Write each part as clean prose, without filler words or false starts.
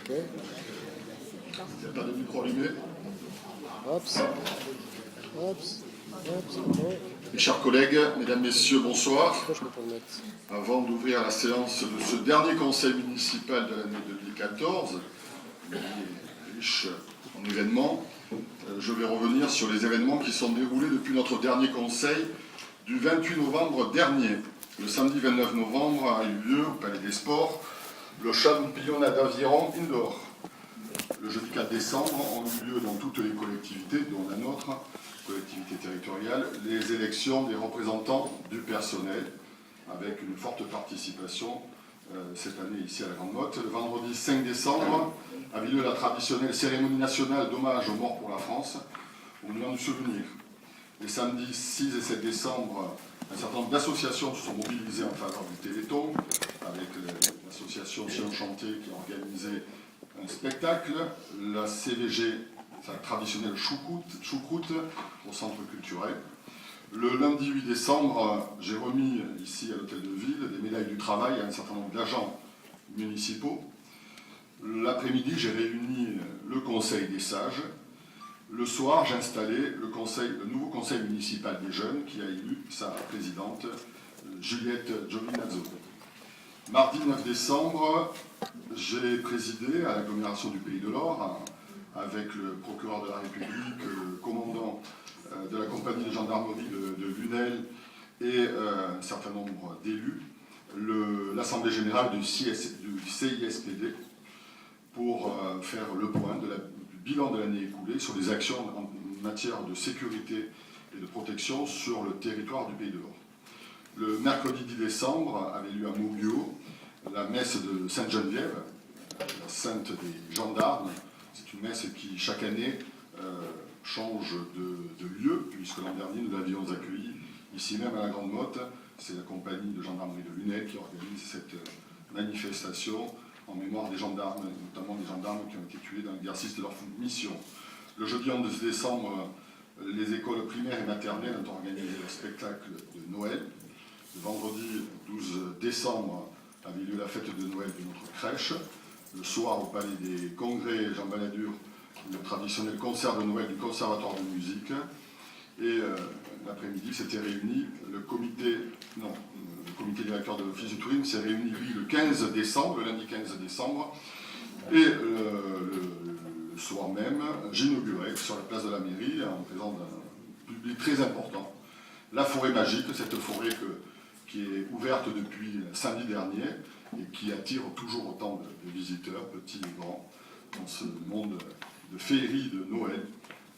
Ok. Il n'y a pas de micro allumé. Hops. Hops. Hops. Ok. Mes chers collègues, mesdames, messieurs, bonsoir. Pourquoi je peux pas le mettre? Avant d'ouvrir la séance de ce dernier conseil municipal de l'année 2014, riche en événements, je vais revenir sur les événements qui sont déroulés depuis notre dernier conseil du 28 novembre dernier. Le samedi 29 novembre a eu lieu au Palais des Sports le championnat d'aviron indoor. Le jeudi 4 décembre ont eu lieu dans toutes les collectivités, dont la nôtre, collectivité territoriale, les élections des représentants du personnel, avec une forte participation cette année ici à la Grande Motte. Le vendredi 5 décembre a eu lieu la traditionnelle cérémonie nationale d'hommage aux morts pour la France, au monument du souvenir. Les samedis 6 et 7 décembre, un certain nombre d'associations se sont mobilisées en faveur du Téléthon, avec l'association Chien Enchanté qui a organisé un spectacle, la CVG, la traditionnelle choucroute au centre culturel. Le lundi 8 décembre, j'ai remis ici à l'hôtel de ville des médailles du travail à un certain nombre d'agents municipaux. L'après-midi, j'ai réuni le conseil des sages. Le soir, j'ai installé le nouveau conseil municipal des jeunes qui a élu sa présidente, Juliette Giovinazzo. Mardi 9 décembre, j'ai présidé à l'agglomération du Pays de l'Or, avec le procureur de la République, le commandant de la compagnie de gendarmerie de Lunel et un certain nombre d'élus, l'Assemblée générale du CISPD pour faire le point du bilan de l'année écoulée sur les actions en matière de sécurité et de protection sur le territoire du Pays de l'Or. Le mercredi 10 décembre avait lieu à Mauguio la messe de Sainte-Geneviève, la sainte des gendarmes. C'est une messe qui, chaque année, change de lieu, puisque l'an dernier, nous l'avions accueilli ici même à la Grande Motte. C'est la compagnie de gendarmerie de Lunel qui organise cette manifestation en mémoire des gendarmes, notamment des gendarmes qui ont été tués dans l'exercice de leur mission. Le jeudi 11 décembre, les écoles primaires et maternelles ont organisé leur spectacle de Noël. Le vendredi 12 décembre avait lieu la fête de Noël de notre crèche. Le soir, au Palais des Congrès Jean Balladur, le traditionnel concert de Noël du Conservatoire de musique. Et l'après-midi, s'était réuni le comité directeur de l'Office du tourisme s'est réuni, lui, le 15 décembre, le lundi 15 décembre. Et le soir même, j'inaugurais sur la place de la mairie, en présence d'un public très important, la forêt magique, cette forêt qui est ouverte depuis samedi dernier et qui attire toujours autant de visiteurs, petits et grands, dans ce monde de féerie de Noël,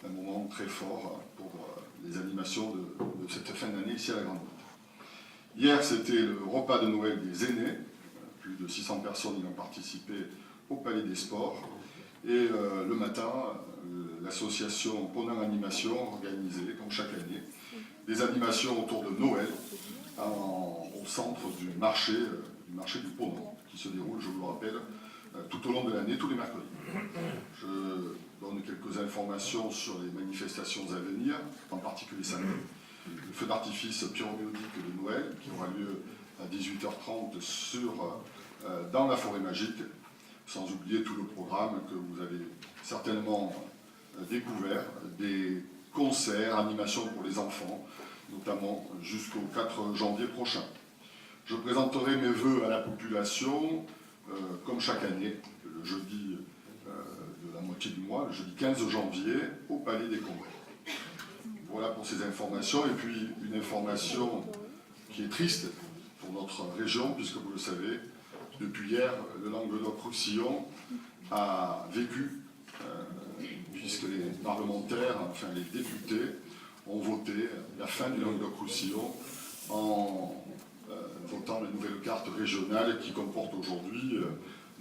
un moment très fort pour les animations de cette fin d'année ici à la Grande Motte. Hier, c'était le repas de Noël des aînés, plus de 600 personnes y ont participé au Palais des Sports, et le matin, l'association Ponant Animation organisait, comme chaque année, des animations autour de Noël au centre du marché du Ponant, qui se déroule, je vous le rappelle, tout au long de l'année, tous les mercredis. Je donne quelques informations sur les manifestations à venir, en particulier samedi. Le feu d'artifice pyromélodique de Noël, qui aura lieu à 18h30 dans la forêt magique, sans oublier tout le programme que vous avez certainement découvert, des concerts, animations pour les enfants, notamment jusqu'au 4 janvier prochain. Je présenterai mes vœux à la population, comme chaque année, le jeudi de la moitié du mois, le jeudi 15 janvier, au Palais des Congrès. Voilà pour ces informations. Et puis une information qui est triste pour notre région, puisque vous le savez, depuis hier, le Languedoc-Roussillon a vécu, puisque les parlementaires, enfin les députés, ont voté la fin du Languedoc-Roussillon en votant la nouvelle carte régionale qui comporte aujourd'hui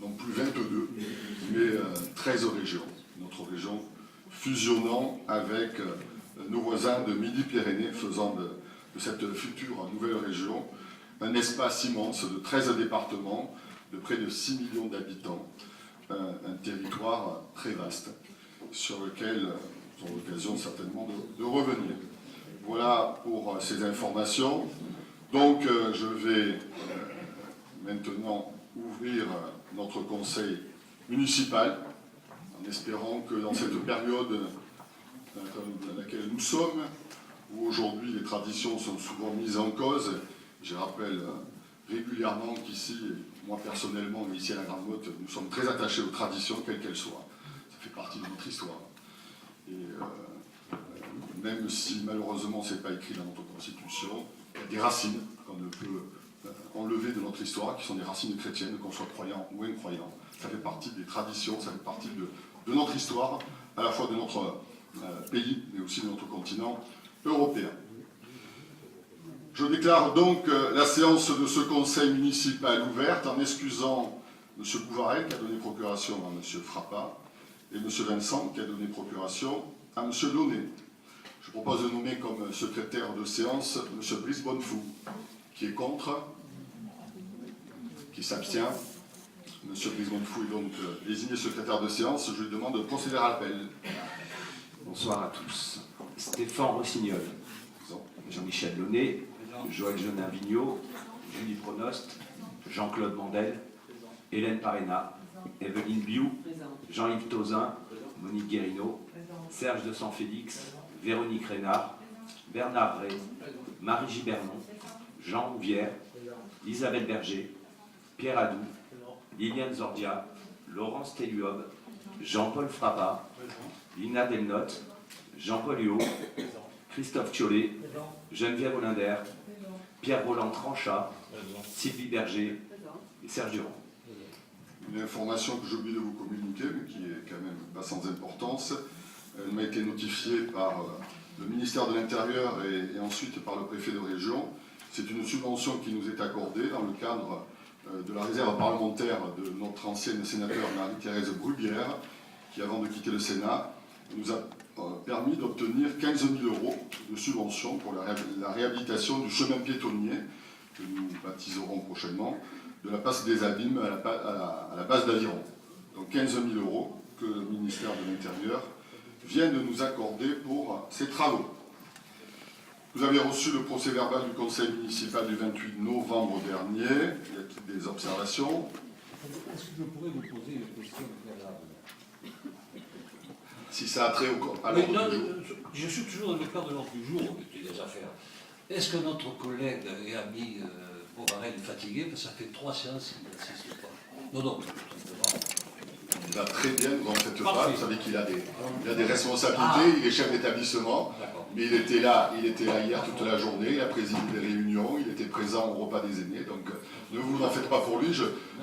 non plus 22, mais 13 régions. Notre région fusionnant avec nos voisins de Midi-Pyrénées, faisant de cette future nouvelle région un espace immense de 13 départements, de près de 6 millions d'habitants, un territoire très vaste, sur lequel nous aurons l'occasion certainement de revenir. Voilà pour ces informations. Donc je vais maintenant ouvrir notre conseil municipale, en espérant que dans cette période dans laquelle nous sommes, où aujourd'hui les traditions sont souvent mises en cause, je rappelle régulièrement qu'ici, moi personnellement, ici à la Grande Motte, nous sommes très attachés aux traditions, quelles qu'elles soient. Ça fait partie de notre histoire. Et même si malheureusement ce n'est pas écrit dans notre Constitution, il y a des racines qu'on ne peut enlever de notre histoire, qui sont des racines chrétiennes, qu'on soit croyant ou incroyant. Ça fait partie des traditions, ça fait partie de notre histoire, à la fois de notre pays, mais aussi de notre continent européen. Je déclare donc la séance de ce conseil municipal ouverte en excusant M. Bouvarel qui a donné procuration à M. Frappa et M. Vincent qui a donné procuration à M. Launay. Je propose de nommer comme secrétaire de séance M. Brice Bonnefou, qui est contre, qui s'abstient. M. Brice Bonnefou est donc désigné secrétaire de séance. Je lui demande de procéder à l'appel. Bonsoir à tous. Stéphane Rossignol, Jean-Michel Launay, Joël Jeunin-Vigneault, Julie Pronost, Jean-Claude Mandel, Hélène Parena, Evelyne Biou, Jean-Yves Tauzin, Monique Guérino, Serge de San-Félix, Véronique Reynard, Bernard Ray, Marie Gibernon, Jean Rouvière, Isabelle Berger, Pierre Adou, Liliane Zordia, Laurence Telluob, Jean-Paul Frappa, Lina Delnotte, Jean-Paul Huot, Christophe Thiollet, Geneviève Olinder, Pierre Roland Tranchat, Sylvie Berger et Serge Durand. Une information que j'ai oublié de vous communiquer, mais qui est quand même pas sans importance. Elle m'a été notifiée par le ministère de l'Intérieur et ensuite par le préfet de région. C'est une subvention qui nous est accordée dans le cadre de la réserve parlementaire de notre ancienne sénateur Marie-Thérèse Bruguière, qui avant de quitter le Sénat nous a permis d'obtenir 15 000 € de subvention pour la réhabilitation du chemin piétonnier que nous baptiserons prochainement, de la passe des Abîmes à la base d'Aviron. Donc 15 000 € que le ministère de l'Intérieur vient de nous accorder pour ces travaux. Vous avez reçu le procès-verbal du conseil municipal du 28 novembre dernier. Y a-t-il des observations? Est-ce que je pourrais vous poser une question préalable? Si ça a trait à l'ordre du jour. Je suis toujours dans le cadre de l'ordre du jour des affaires. Est-ce que notre collègue et ami Bouvarel est fatigué? Parce que ça fait 3 séances qu'il n'assiste pas. Non, Il va très bien, vous n'en faites pas. Vous savez qu'il a des responsabilités, il est chef d'établissement. Mais il était là hier toute la journée, il a présidé des réunions, il était présent au repas des aînés. Donc ne vous en faites pas pour lui,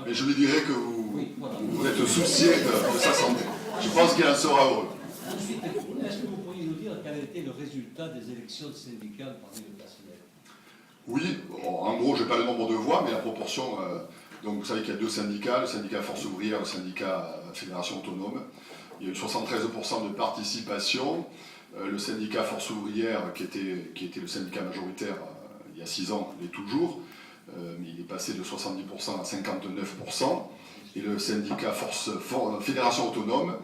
mais je lui dirai que vous êtes soucié de sa santé. Je pense qu'il en sera heureux. Ensuite, est-ce que vous pourriez nous dire quel a été le résultat des élections syndicales parmi le personnel? Oui, en gros, je n'ai pas le nombre de voix, mais la proportion. Donc vous savez qu'il y a 2 syndicats, le syndicat Force Ouvrière et le syndicat Fédération Autonome. Il y a eu 73% de participation. Le syndicat Force Ouvrière, qui était le syndicat majoritaire il y a 6 ans, l'est toujours, mais il est passé de 70% à 59%. Et le syndicat Fédération Autonome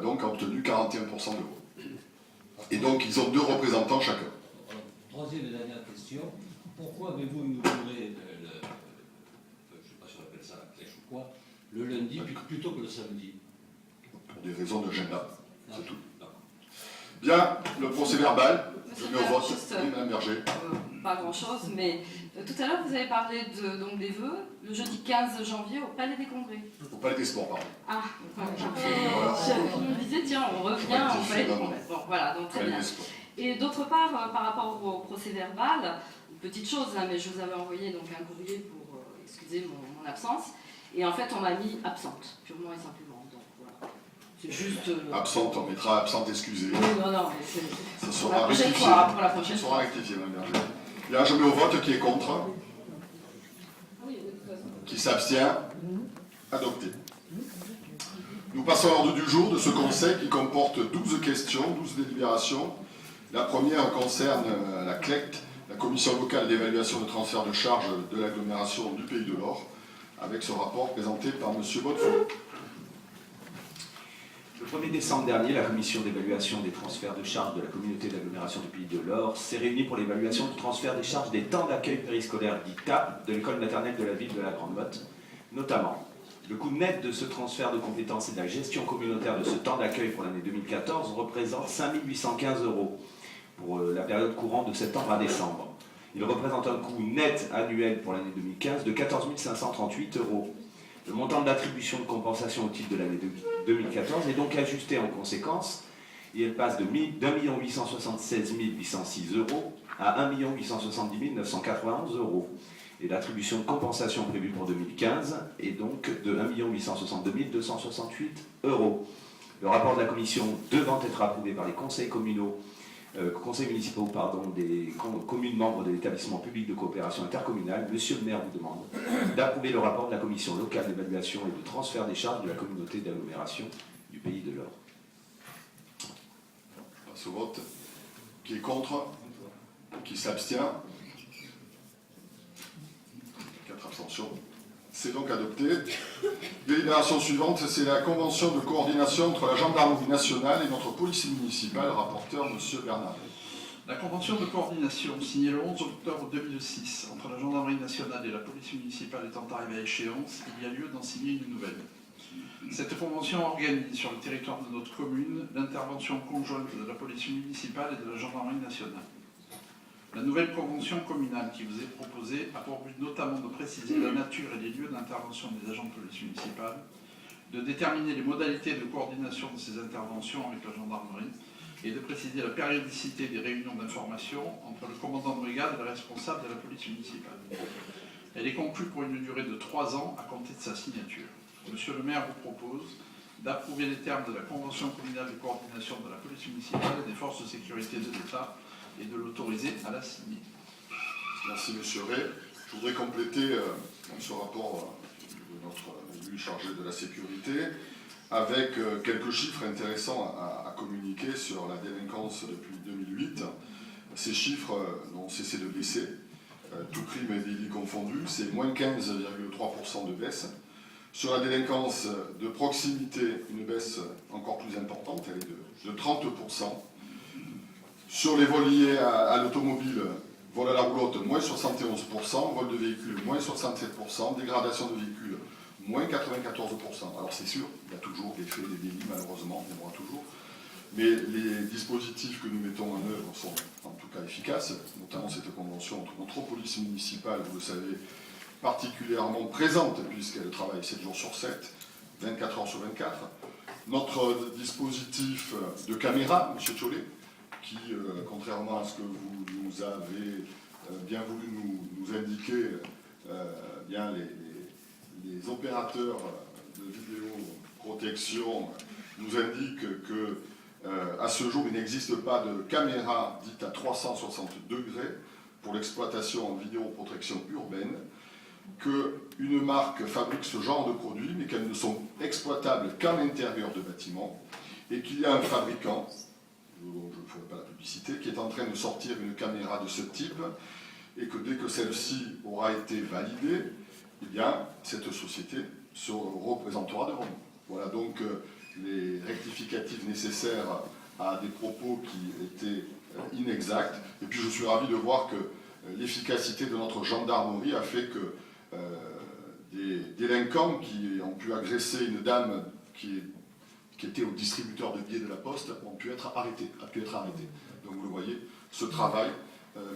donc, a obtenu 41% de voix. Et donc ils ont 2 représentants chacun. Troisième et dernière question. Pourquoi avez-vous inauguré, je ne sais pas si on appelle ça la crèche ou quoi, le lundi plutôt que le samedi? Pour des raisons d'agenda, c'est tout. Bien, le procès verbal, je mets au vote. Oui, Mme Berger. Pas grand-chose, mais tout à l'heure, vous avez parlé donc des vœux, le jeudi 15 janvier au Palais des Congrès. Au Palais des Sports, pardon. Ah, voilà. Je me disais, tiens, on revient au Palais des Congrès. Bon, voilà, donc très bien. Et d'autre part, par rapport au procès verbal, une petite chose, hein, mais je vous avais envoyé donc un courrier pour excuser mon absence, et en fait, on m'a mis absente, purement et simplement. Donc voilà. C'est juste. Absente, on mettra absente excusée. Oui, non, mais c'est. Ça sera pour la prochaine rectifié. fois, pour la prochaine Ça sera fois. rectifié, Mme Berger. Bien, je mets au vote qui est contre. Qui s'abstient. Adopté. Nous passons à l'ordre du jour de ce conseil qui comporte 12 questions, 12 délibérations. La première concerne la CLECT, la Commission locale d'évaluation de transfert de charges de l'agglomération du Pays de l'Or, avec ce rapport présenté par M. Bonnefou. Le 1er décembre dernier, la commission d'évaluation des transferts de charges de la communauté d'agglomération du Pays de l'Or s'est réunie pour l'évaluation du transfert des charges des temps d'accueil périscolaire dit TAP de l'école maternelle de la ville de la Grande Motte, notamment Le coût net de ce transfert de compétences et de la gestion communautaire de ce temps d'accueil pour l'année 2014 représente 5 815 € pour la période courante de septembre à décembre. Il représente un coût net annuel pour l'année 2015 de 14 538 €. Le montant de l'attribution de compensation au titre de l'année 2014 est donc ajusté en conséquence et elle passe de 1 876 806 € à 1 870 991 €. Et l'attribution de compensation prévue pour 2015 est donc de 1 862 268 €. Le rapport de la commission devant être approuvé par les conseils municipaux des communes membres de l'établissement public de coopération intercommunale, Monsieur le maire vous demande d'approuver le rapport de la commission locale d'évaluation et de transfert des charges de la communauté d'agglomération du Pays de l'Or. On passe au vote. Qui est contre? Qui s'abstient? 4 abstentions. C'est donc adopté. Délibération suivante, c'est la convention de coordination entre la gendarmerie nationale et notre police municipale. Rapporteur, M. Bernard. La convention de coordination signée le 11 octobre 2006 entre la gendarmerie nationale et la police municipale étant arrivée à échéance, il y a lieu d'en signer une nouvelle. Cette convention organise sur le territoire de notre commune l'intervention conjointe de la police municipale et de la gendarmerie nationale. La nouvelle convention communale qui vous est proposée a pour but notamment de préciser la nature et les lieux d'intervention des agents de police municipale, de déterminer les modalités de coordination de ces interventions avec la gendarmerie et de préciser la périodicité des réunions d'information entre le commandant de brigade et le responsable de la police municipale. Elle est conclue pour une durée de 3 ans à compter de sa signature. Monsieur le maire vous propose d'approuver les termes de la convention communale de coordination de la police municipale et des forces de sécurité de l'État et de l'autoriser à la signer. Merci, M. Ray. Je voudrais compléter ce rapport de notre élu chargé de la sécurité avec quelques chiffres intéressants à communiquer sur la délinquance depuis 2008. Ces chiffres n'ont cessé de baisser, tout crime et délit confondus, c'est moins 15,3% de baisse. Sur la délinquance de proximité, une baisse encore plus importante, elle est de 30%. Sur les vols liés à l'automobile, vol à la roulotte, moins 71%, vol de véhicules, moins 67%, dégradation de véhicules, moins 94%. Alors c'est sûr, il y a toujours des faits, des délits, malheureusement, il y en aura toujours. Mais les dispositifs que nous mettons en œuvre sont en tout cas efficaces, notamment cette convention entre notre police municipale, vous le savez, particulièrement présente, puisqu'elle travaille 7 jours sur 7, 24 heures sur 24. Notre dispositif de caméra, M. Tchollet, qui, contrairement à ce que vous nous avez bien voulu nous indiquer, bien les opérateurs de vidéoprotection nous indiquent que à ce jour, il n'existe pas de caméra dite à 360 degrés pour l'exploitation en vidéoprotection urbaine, qu'une marque fabrique ce genre de produits, mais qu'elles ne sont exploitables qu'à l'intérieur de bâtiments, et qu'il y a un fabricant, je ne ferai pas la publicité, qui est en train de sortir une caméra de ce type, et que dès que celle-ci aura été validée, eh bien, cette société se représentera devant nous. Voilà donc les rectificatifs nécessaires à des propos qui étaient inexacts. Et puis je suis ravi de voir que l'efficacité de notre gendarmerie a fait que des délinquants qui ont pu agresser une dame qui était au distributeur de billets de la Poste ont pu être arrêtés. Donc vous le voyez, ce travail,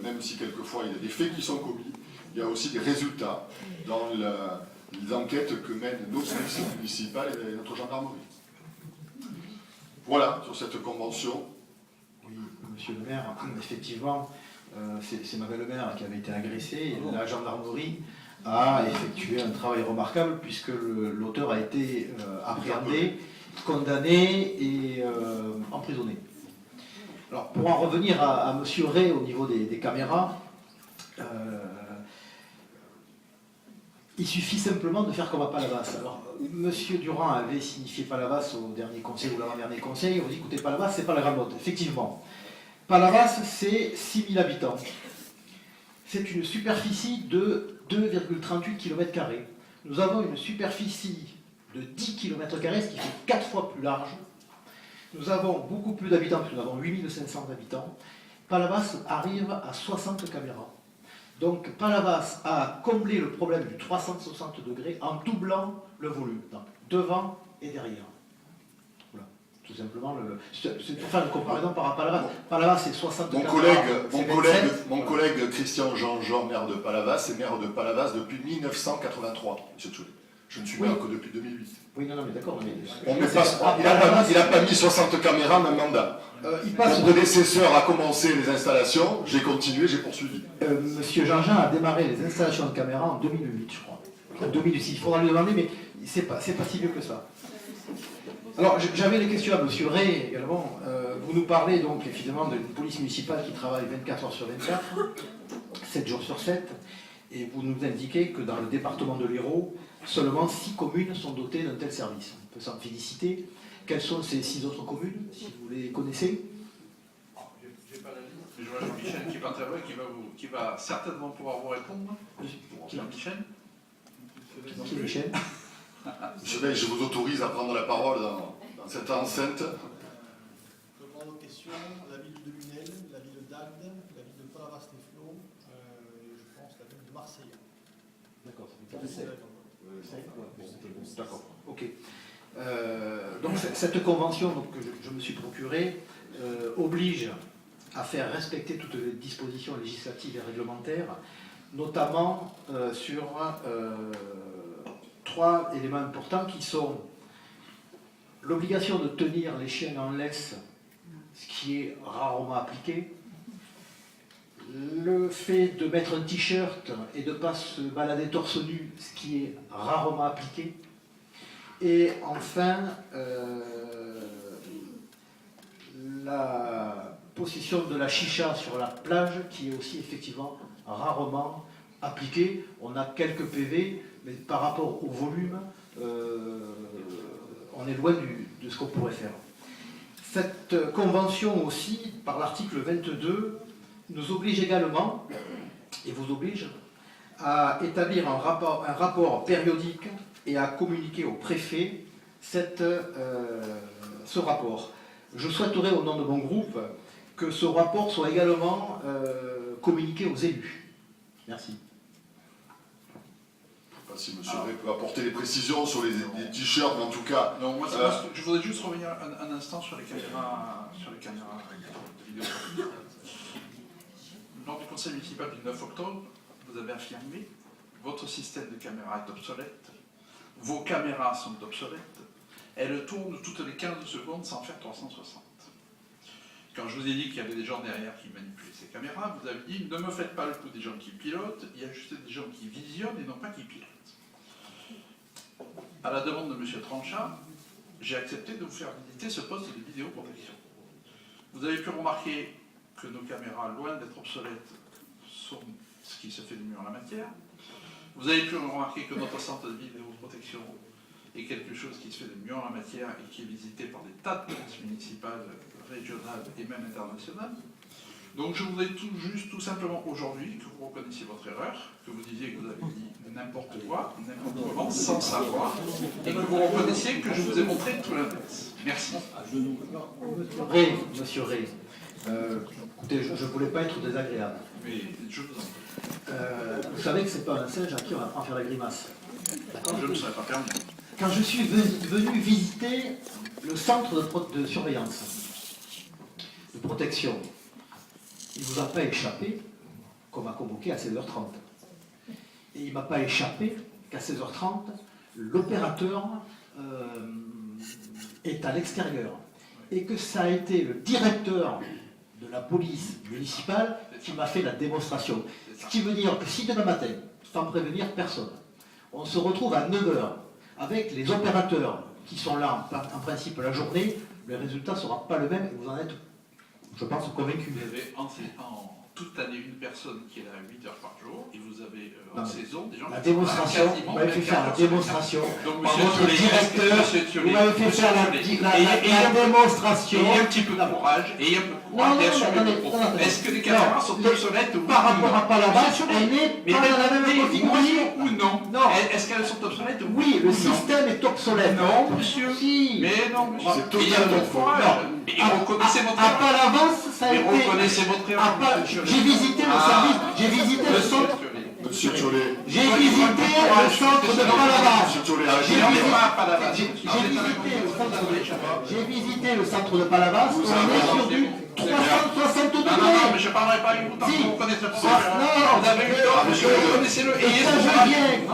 même si quelquefois il y a des faits qui sont commis, il y a aussi des résultats dans les enquêtes que mènent nos polices municipales et notre gendarmerie. Voilà, sur cette convention. Oui, monsieur le maire, effectivement, c'est ma belle-mère qui avait été agressée et la gendarmerie a effectué un travail remarquable puisque l'auteur a été appréhendé, condamné et emprisonné. Alors, pour en revenir à monsieur Ray au niveau des caméras, il suffit simplement de faire comme à Palavas. Alors, monsieur Durand avait signifié Palavas au dernier conseil ou l'avant-dernier conseil. On dit écoutez, Palavas, c'est pas la grande motte. Effectivement, Palavas, c'est 6000 habitants. C'est une superficie de 2,38 km². Nous avons une superficie de 10 km², ce qui fait 4 fois plus large. Nous avons beaucoup plus d'habitants, puisque nous avons 8500 habitants. Palavas arrive à 60 caméras. Donc Palavas a comblé le problème du 360 degrés en doublant le volume, donc devant et derrière. Voilà, tout simplement, c'est pour faire une comparaison par rapport à Palavas. Palavas c'est 60 Mon collègue Christian Jean-Jean, maire de Palavas, est maire de Palavas depuis 1983, M. Tchoulet. Je ne suis maire que depuis 2008. Oui, non, mais d'accord. Mais... Il n'a pas mis 60 caméras en un mandat. Mon prédécesseur a commencé les installations, j'ai continué, j'ai poursuivi. Monsieur Jean-Jean a démarré les installations de caméras en 2008, je crois. En 2006, il faudra lui demander, mais c'est pas si vieux que ça. Alors, j'avais des questions à Monsieur Ray également. Vous nous parlez donc évidemment d'une police municipale qui travaille 24 heures sur 24, 7 jours sur 7, et vous nous indiquez que dans le département de l'Hérault, seulement 6 communes sont dotées d'un tel service. On peut s'en féliciter. Quelles sont ces 6 autres communes, si vous les connaissez? Je n'ai pas la liste, mais je vois Jean-Michel qui est pas très loin, qui va certainement pouvoir vous répondre. Jean-Michel. Michel. Monsieur Veil, je vous autorise à prendre la parole dans cette enceinte. Je prends vos questions. La ville de Lunel, la ville d'Agde, la ville de Palavas-les-Flots, je pense la ville de Marseille. D'accord, d'accord, ok. Donc cette convention que je me suis procurée oblige à faire respecter toutes les dispositions législatives et réglementaires, notamment sur 3 éléments importants qui sont l'obligation de tenir les chiens en laisse, ce qui est rarement appliqué, le fait de mettre un t-shirt et de ne pas se balader torse nu, ce qui est rarement appliqué, et enfin la possession de la chicha sur la plage, qui est aussi effectivement rarement appliquée. On a quelques PV, mais par rapport au volume, on est loin de ce qu'on pourrait faire. Cette convention aussi, par l'article 22, nous oblige également, et vous oblige, à établir un rapport périodique et à communiquer au préfet ce rapport. Je souhaiterais, au nom de mon groupe, que ce rapport soit également communiqué aux élus. Merci. Je ne sais pas si M. Ray peut apporter des précisions sur les t-shirts, mais en tout cas... Non, moi, je voudrais juste revenir un instant sur les caméras de vidéo. Lors du conseil municipal du 9 octobre, vous avez affirmé que votre système de caméra est obsolète, vos caméras sont obsolètes, elles tournent toutes les 15 secondes sans faire 360. Quand je vous ai dit qu'il y avait des gens derrière qui manipulaient ces caméras, vous avez dit ne me faites pas le coup des gens qui pilotent, il y a juste des gens qui visionnent et non pas qui pilotent. À la demande de M. Tranchat, j'ai accepté de vous faire visiter ce poste de vidéoprotection. Vous avez pu remarquer que nos caméras, loin d'être obsolètes, sont ce qui se fait de mieux en la matière. Vous avez pu remarquer que notre centre de vidéoprotection est quelque chose qui se fait de mieux en la matière et qui est visité par des tas de polices municipales, régionales et même internationales. Donc je voudrais tout simplement aujourd'hui que vous reconnaissiez votre erreur, que vous disiez que vous avez dit n'importe quoi, n'importe comment, sans savoir, et que vous reconnaissiez que je vous ai montré tout l'inverse. Merci. Monsieur Ray, écoutez, je ne voulais pas être désagréable. Mais je vous en prie. Vous savez que ce n'est pas un singe à qui on apprend à faire la grimace. Je ne me serais pas permis. Quand je suis venu visiter le centre de surveillance, de protection, il ne vous a pas échappé qu'on m'a convoqué à 16h30. Et il ne m'a pas échappé qu'à 16h30, l'opérateur est à l'extérieur. Et que ça a été le directeur de la police municipale qui m'a fait la démonstration. Ce qui veut dire que si demain matin, sans prévenir personne, on se retrouve à 9h avec les opérateurs qui sont là en principe la journée, le résultat ne sera pas le même et vous en êtes, je pense, convaincu. Vous avez en toute l'année une personne qui est là 8 heures par jour et vous avez en saison des gens la qui sont démonstration, là vous m'avez fait faire la démonstration. Donc par monsieur votre directeur, vous m'avez fait faire la démonstration. Ayez un petit peu de courage, ayez un peu de courage et assumez vos propos. Est-ce que les caméras sont obsolètes par rapport à Palavas, on n'est pas dans la même configuration ou non? Non. Est-ce qu'elles sont obsolètes ou oui, le non? système est obsolète. Non, monsieur. Si. Mais non, monsieur. C'est Ayez un peu de totalement faux. courage. Et reconnaissez votre À erreur. Palavas, ça a Mais été... reconnaissez votre erreur, monsieur. J'ai visité le service, j'ai visité le centre. Monsieur Tchollet. J'ai visité le centre de Palavas. Monsieur Tchollet, J'ai visité le centre de Palavas. On est sur du 360 degrés. Non, mais je ne parlerai pas avec vous tant que vous connaissez le procédure. Vous avez eu tort, monsieur, vous connaissez-le. Quand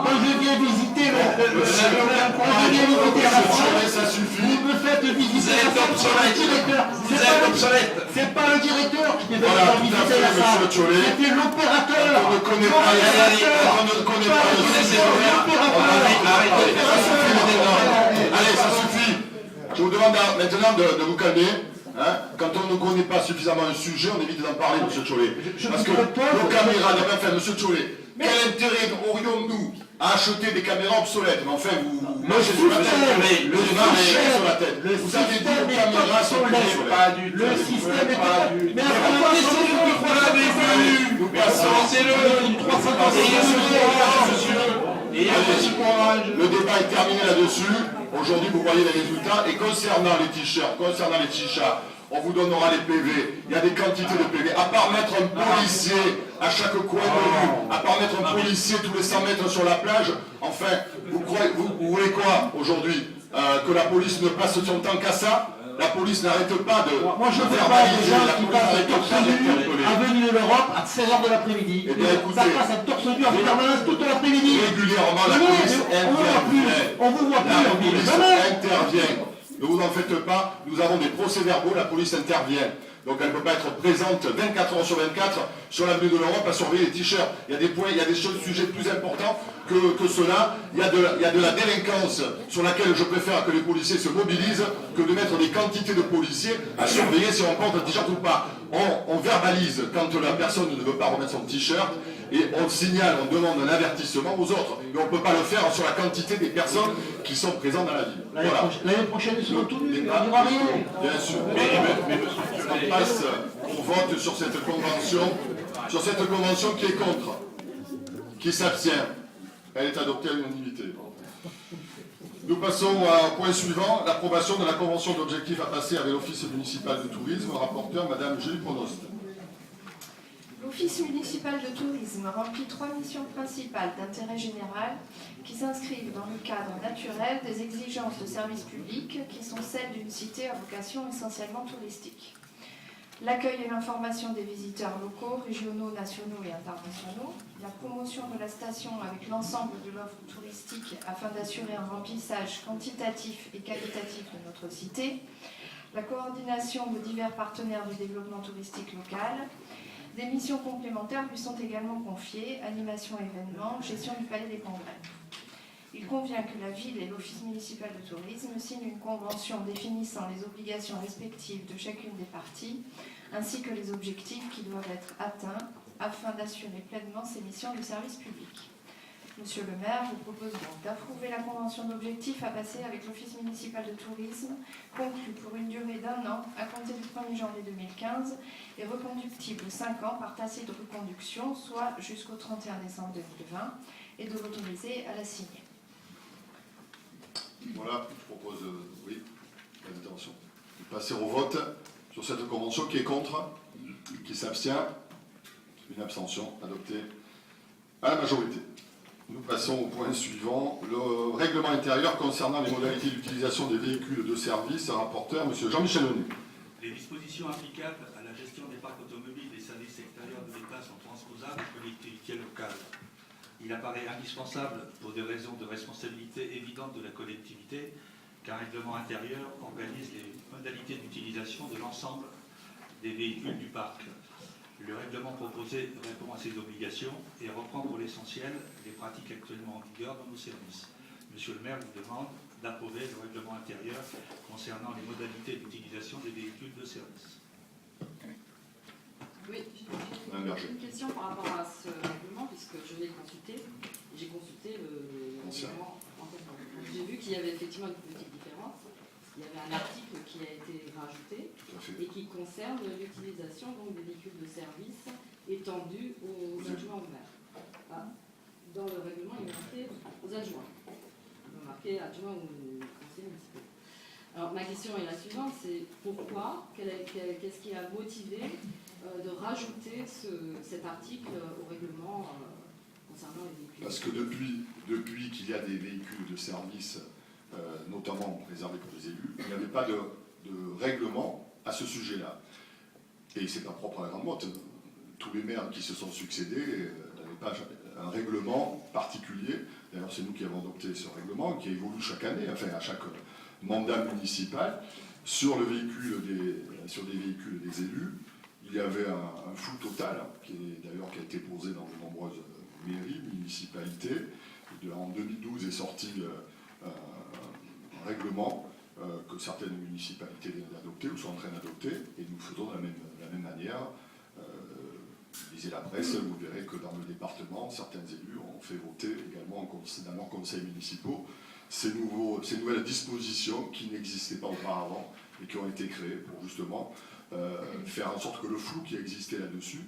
je viens visiter la France, ça suffit. vous me faites visiter. Vous êtes obsolète. Vous êtes obsolète. C'est pas le directeur qui me Voilà, fait tout à visiter fait, la salle. monsieur Tchollet. C'était l'opérateur. On ne connaît pas Allez, ça suffit. Je vous demande maintenant de vous calmer. Hein. Quand on ne connaît pas suffisamment un sujet, on évite d'en parler, monsieur Tchollet. Parce que nos caméras, monsieur Tchollet, quel intérêt aurions-nous à acheter des caméras obsolètes? Mais enfin, vous marchez sur la tête. Vous marchez sur la tête. Vous avez dit aux caméras sont obsolètes. Pas du tout. Le système est pas du tout. Mais Nous passons. Le débat est terminé là-dessus. Aujourd'hui, vous voyez les résultats. Et concernant les t-shirts, concernant les chichas, on vous donnera les PV. Il y a des quantités de PV. À part mettre un policier à chaque coin de rue, à part mettre un policier tous les 100 mètres sur la plage, enfin, vous voulez quoi aujourd'hui? Que la police ne passe son temps qu'à ça? La police n'arrête pas de... Moi je ne veux pas des gens qui passent torse nu avenue de l'Europe à 16h de l'après-midi. Eh bien, écoutez, ça passe à torse nu en permanence toute l'après-midi. Régulièrement, la police intervient. On vous voit plus. La police intervient. Ne vous en faites pas, nous avons des procès-verbaux, la police intervient. Donc elle ne peut pas être présente 24 heures sur 24 sur l'avenue de l'Europe à surveiller les t-shirts. Il y a des points, il y a des sujets plus importants que cela. Il y a de la délinquance sur laquelle je préfère que les policiers se mobilisent que de mettre des quantités de policiers à surveiller si on porte un t-shirt ou pas. On verbalise quand la personne ne veut pas remettre son t-shirt et on signale, on demande un avertissement aux autres. Mais on ne peut pas le faire sur la quantité des personnes qui sont présentes dans la ville. L'année prochaine, ils seront tous nus. Débat, Il n'y aura rien. bien sûr. On passe au vote sur cette convention qui est contre, qui s'abstient. Elle est adoptée à l'unanimité. Nous passons au point suivant, l'approbation de la convention d'objectifs à passer avec l'Office municipal de tourisme. Rapporteur, Madame Julie Pronost. L'Office municipal de tourisme remplit 3 missions principales d'intérêt général qui s'inscrivent dans le cadre naturel des exigences de service public qui sont celles d'une cité à vocation essentiellement touristique. L'accueil et l'information des visiteurs locaux, régionaux, nationaux et internationaux, la promotion de la station avec l'ensemble de l'offre touristique afin d'assurer un remplissage quantitatif et qualitatif de notre cité, la coordination de divers partenaires du développement touristique local. Des missions complémentaires lui sont également confiées, animation événements, gestion du palais des congrès. Il convient que la ville et l'Office municipal de tourisme signent une convention définissant les obligations respectives de chacune des parties, ainsi que les objectifs qui doivent être atteints afin d'assurer pleinement ces missions de service public. Monsieur le maire vous propose donc d'approuver la convention d'objectifs à passer avec l'Office municipal de tourisme, conclue pour une durée d'1 an à compter du 1er janvier 2015 et reconductible 5 ans par tacite de reconduction, soit jusqu'au 31 décembre 2020, et de l'autoriser à la signer. Voilà, je propose, oui, l'intervention. Passer au vote sur cette convention qui est contre, qui s'abstient, une abstention adoptée à la majorité. Nous passons au point suivant, le règlement intérieur concernant les modalités d'utilisation des véhicules de service. Rapporteur, M. Jean-Michel Honnet. Les dispositions applicables à la gestion des parcs automobiles des services extérieurs de l'État sont transposables aux collectivités locales. Il apparaît indispensable, pour des raisons de responsabilité évidente de la collectivité, qu'un règlement intérieur organise les modalités d'utilisation de l'ensemble des véhicules du parc. Le règlement proposé répond à ces obligations et reprend pour l'essentiel les pratiques actuellement en vigueur dans nos services. Monsieur le maire vous demande d'approuver le règlement intérieur concernant les modalités d'utilisation des véhicules de service. Oui, j'ai une question par rapport à ce règlement, puisque je l'ai consulté. J'ai consulté le règlement antérieur. J'ai vu qu'il y avait effectivement une petite différence. Il y avait un article qui a été rajouté et qui concerne l'utilisation des véhicules de service étendus aux adjoints au maire. Dans le règlement, il est marqué aux adjoints. Il est marqué adjoint ou conseiller municipal. Alors ma question est la suivante, c'est pourquoi, qu'est-ce qui a motivé de rajouter cet article au règlement concernant les véhicules. Parce que depuis qu'il y a des véhicules de service, notamment réservés pour les élus, il n'y avait pas de règlement à ce sujet-là. Et c'est pas propre à la Grande Motte. Tous les maires qui se sont succédés n'avaient pas un règlement particulier. D'ailleurs, c'est nous qui avons adopté ce règlement, qui évolue chaque année, enfin à chaque mandat municipal. Sur des véhicules des élus, il y avait un flou total, qui a été posé dans de nombreuses mairies, municipalités. En 2012 est sorti un règlement que certaines municipalités viennent d'adopter ou sont en train d'adopter, et nous faisons de la même manière. Lisez la presse, vous verrez que dans le département, certains élus ont fait voter également dans leurs conseils municipaux ces nouvelles dispositions qui n'existaient pas auparavant et qui ont été créées pour justement faire en sorte que le flou qui existait là-dessus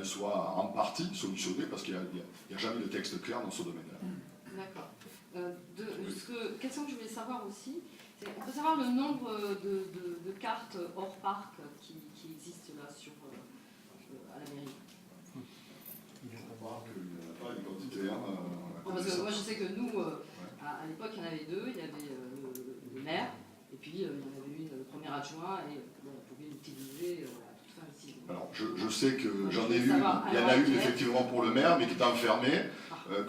soit en partie solutionné, parce qu'il n'y a jamais de texte clair dans ce domaine-là. D'accord. Question que je voulais savoir aussi, c'est on peut savoir le nombre de cartes hors parc qui existent là à la mairie. Parce que moi je sais que nous, à l'époque, il y en avait deux, il y avait le maire, et puis il y en avait une, le premier adjoint, et on pouvait l'utiliser à toute fin ici. Alors, je sais que j'en ai eu, il y en a une effectivement pour le maire, mais qui est enfermée,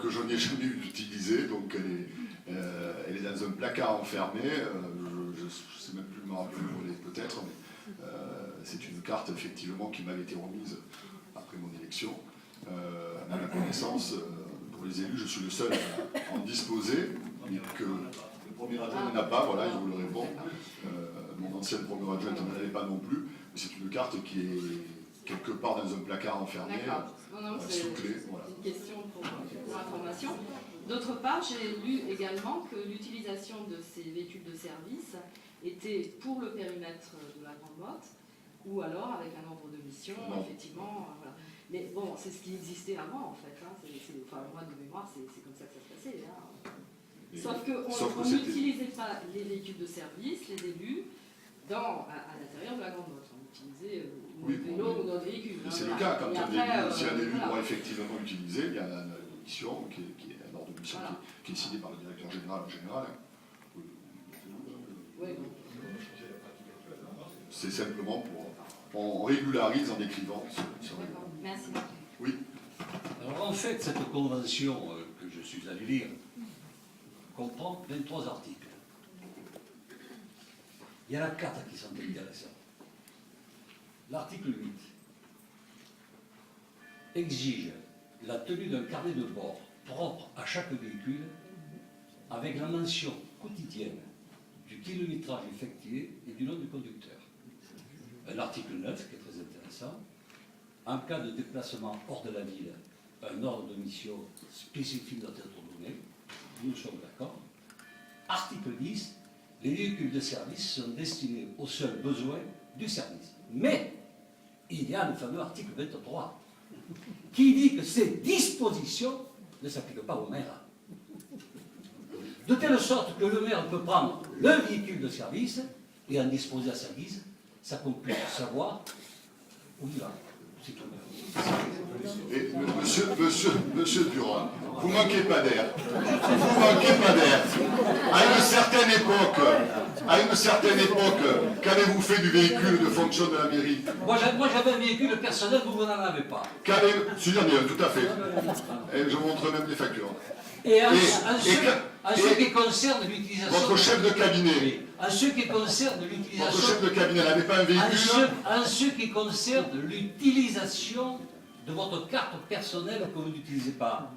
que je n'ai jamais eu utilisée, donc elle est dans un placard enfermé, je ne sais même plus me rappeler peut-être, mais c'est une carte effectivement qui m'avait été remise après mon élection. À ma connaissance, pour les élus, je suis le seul à en disposer, mais que le premier adjoint n'a pas, voilà, je vous le réponds. Mon ancien premier adjoint n'en avait pas non plus, mais c'est une carte qui est quelque part dans un placard enfermé, sous clé. Voilà. C'est une question pour information. D'autre part, j'ai lu également que l'utilisation de ces véhicules de service était pour le périmètre de la Grande Motte, ou alors avec un ordre de mission, effectivement. Voilà. Mais bon, c'est ce qui existait avant, en fait. Hein. Enfin, moi, de mémoire, c'est comme ça que ça se passait. Hein. Sauf qu'on n'utilisait pas les véhicules de service, les élus, à l'intérieur de la Grande Motte. On utilisait nos vélos ou nos véhicules. C'est le cas. Quand si un élu doit effectivement utiliser, il y a une mission, un ordre de mission qui est signé par le directeur général en général. C'est simplement on régularise en écrivant ce règlement. Merci. Oui. Alors en fait, cette convention que je suis allé lire comprend 23 articles. Il y en a 4 qui sont intéressants. L'article 8 exige la tenue d'un carnet de bord propre à chaque véhicule avec la mention quotidienne du kilométrage effectué et du nom du conducteur. L'article 9, qui est très intéressant, en cas de déplacement hors de la ville, un ordre de mission spécifique doit être donné. Nous sommes d'accord. Article 10, les véhicules de service sont destinés aux seuls besoins du service. Mais il y a le fameux article 23 qui dit que ces dispositions ne s'appliquent pas au maire. De telle sorte que le maire peut prendre le véhicule de service et en disposer à sa guise, ça qu'on puisse savoir où il va. C'est tout. Et monsieur Durand, vous manquez pas d'air. Vous manquez pas d'air. À une certaine époque, qu'avez-vous fait du véhicule de fonction de la mairie? Moi j'avais un véhicule personnel, vous n'en avez pas. Si j'en ai un, tout à fait. Et je vous montre même les factures. Et en ce qui concerne l'utilisation... Votre chef de cabinet. En ce qui concerne l'utilisation... Votre chef de cabinet n'avait pas un véhicule? En ce qui concerne l'utilisation de votre carte personnelle que vous n'utilisez pas.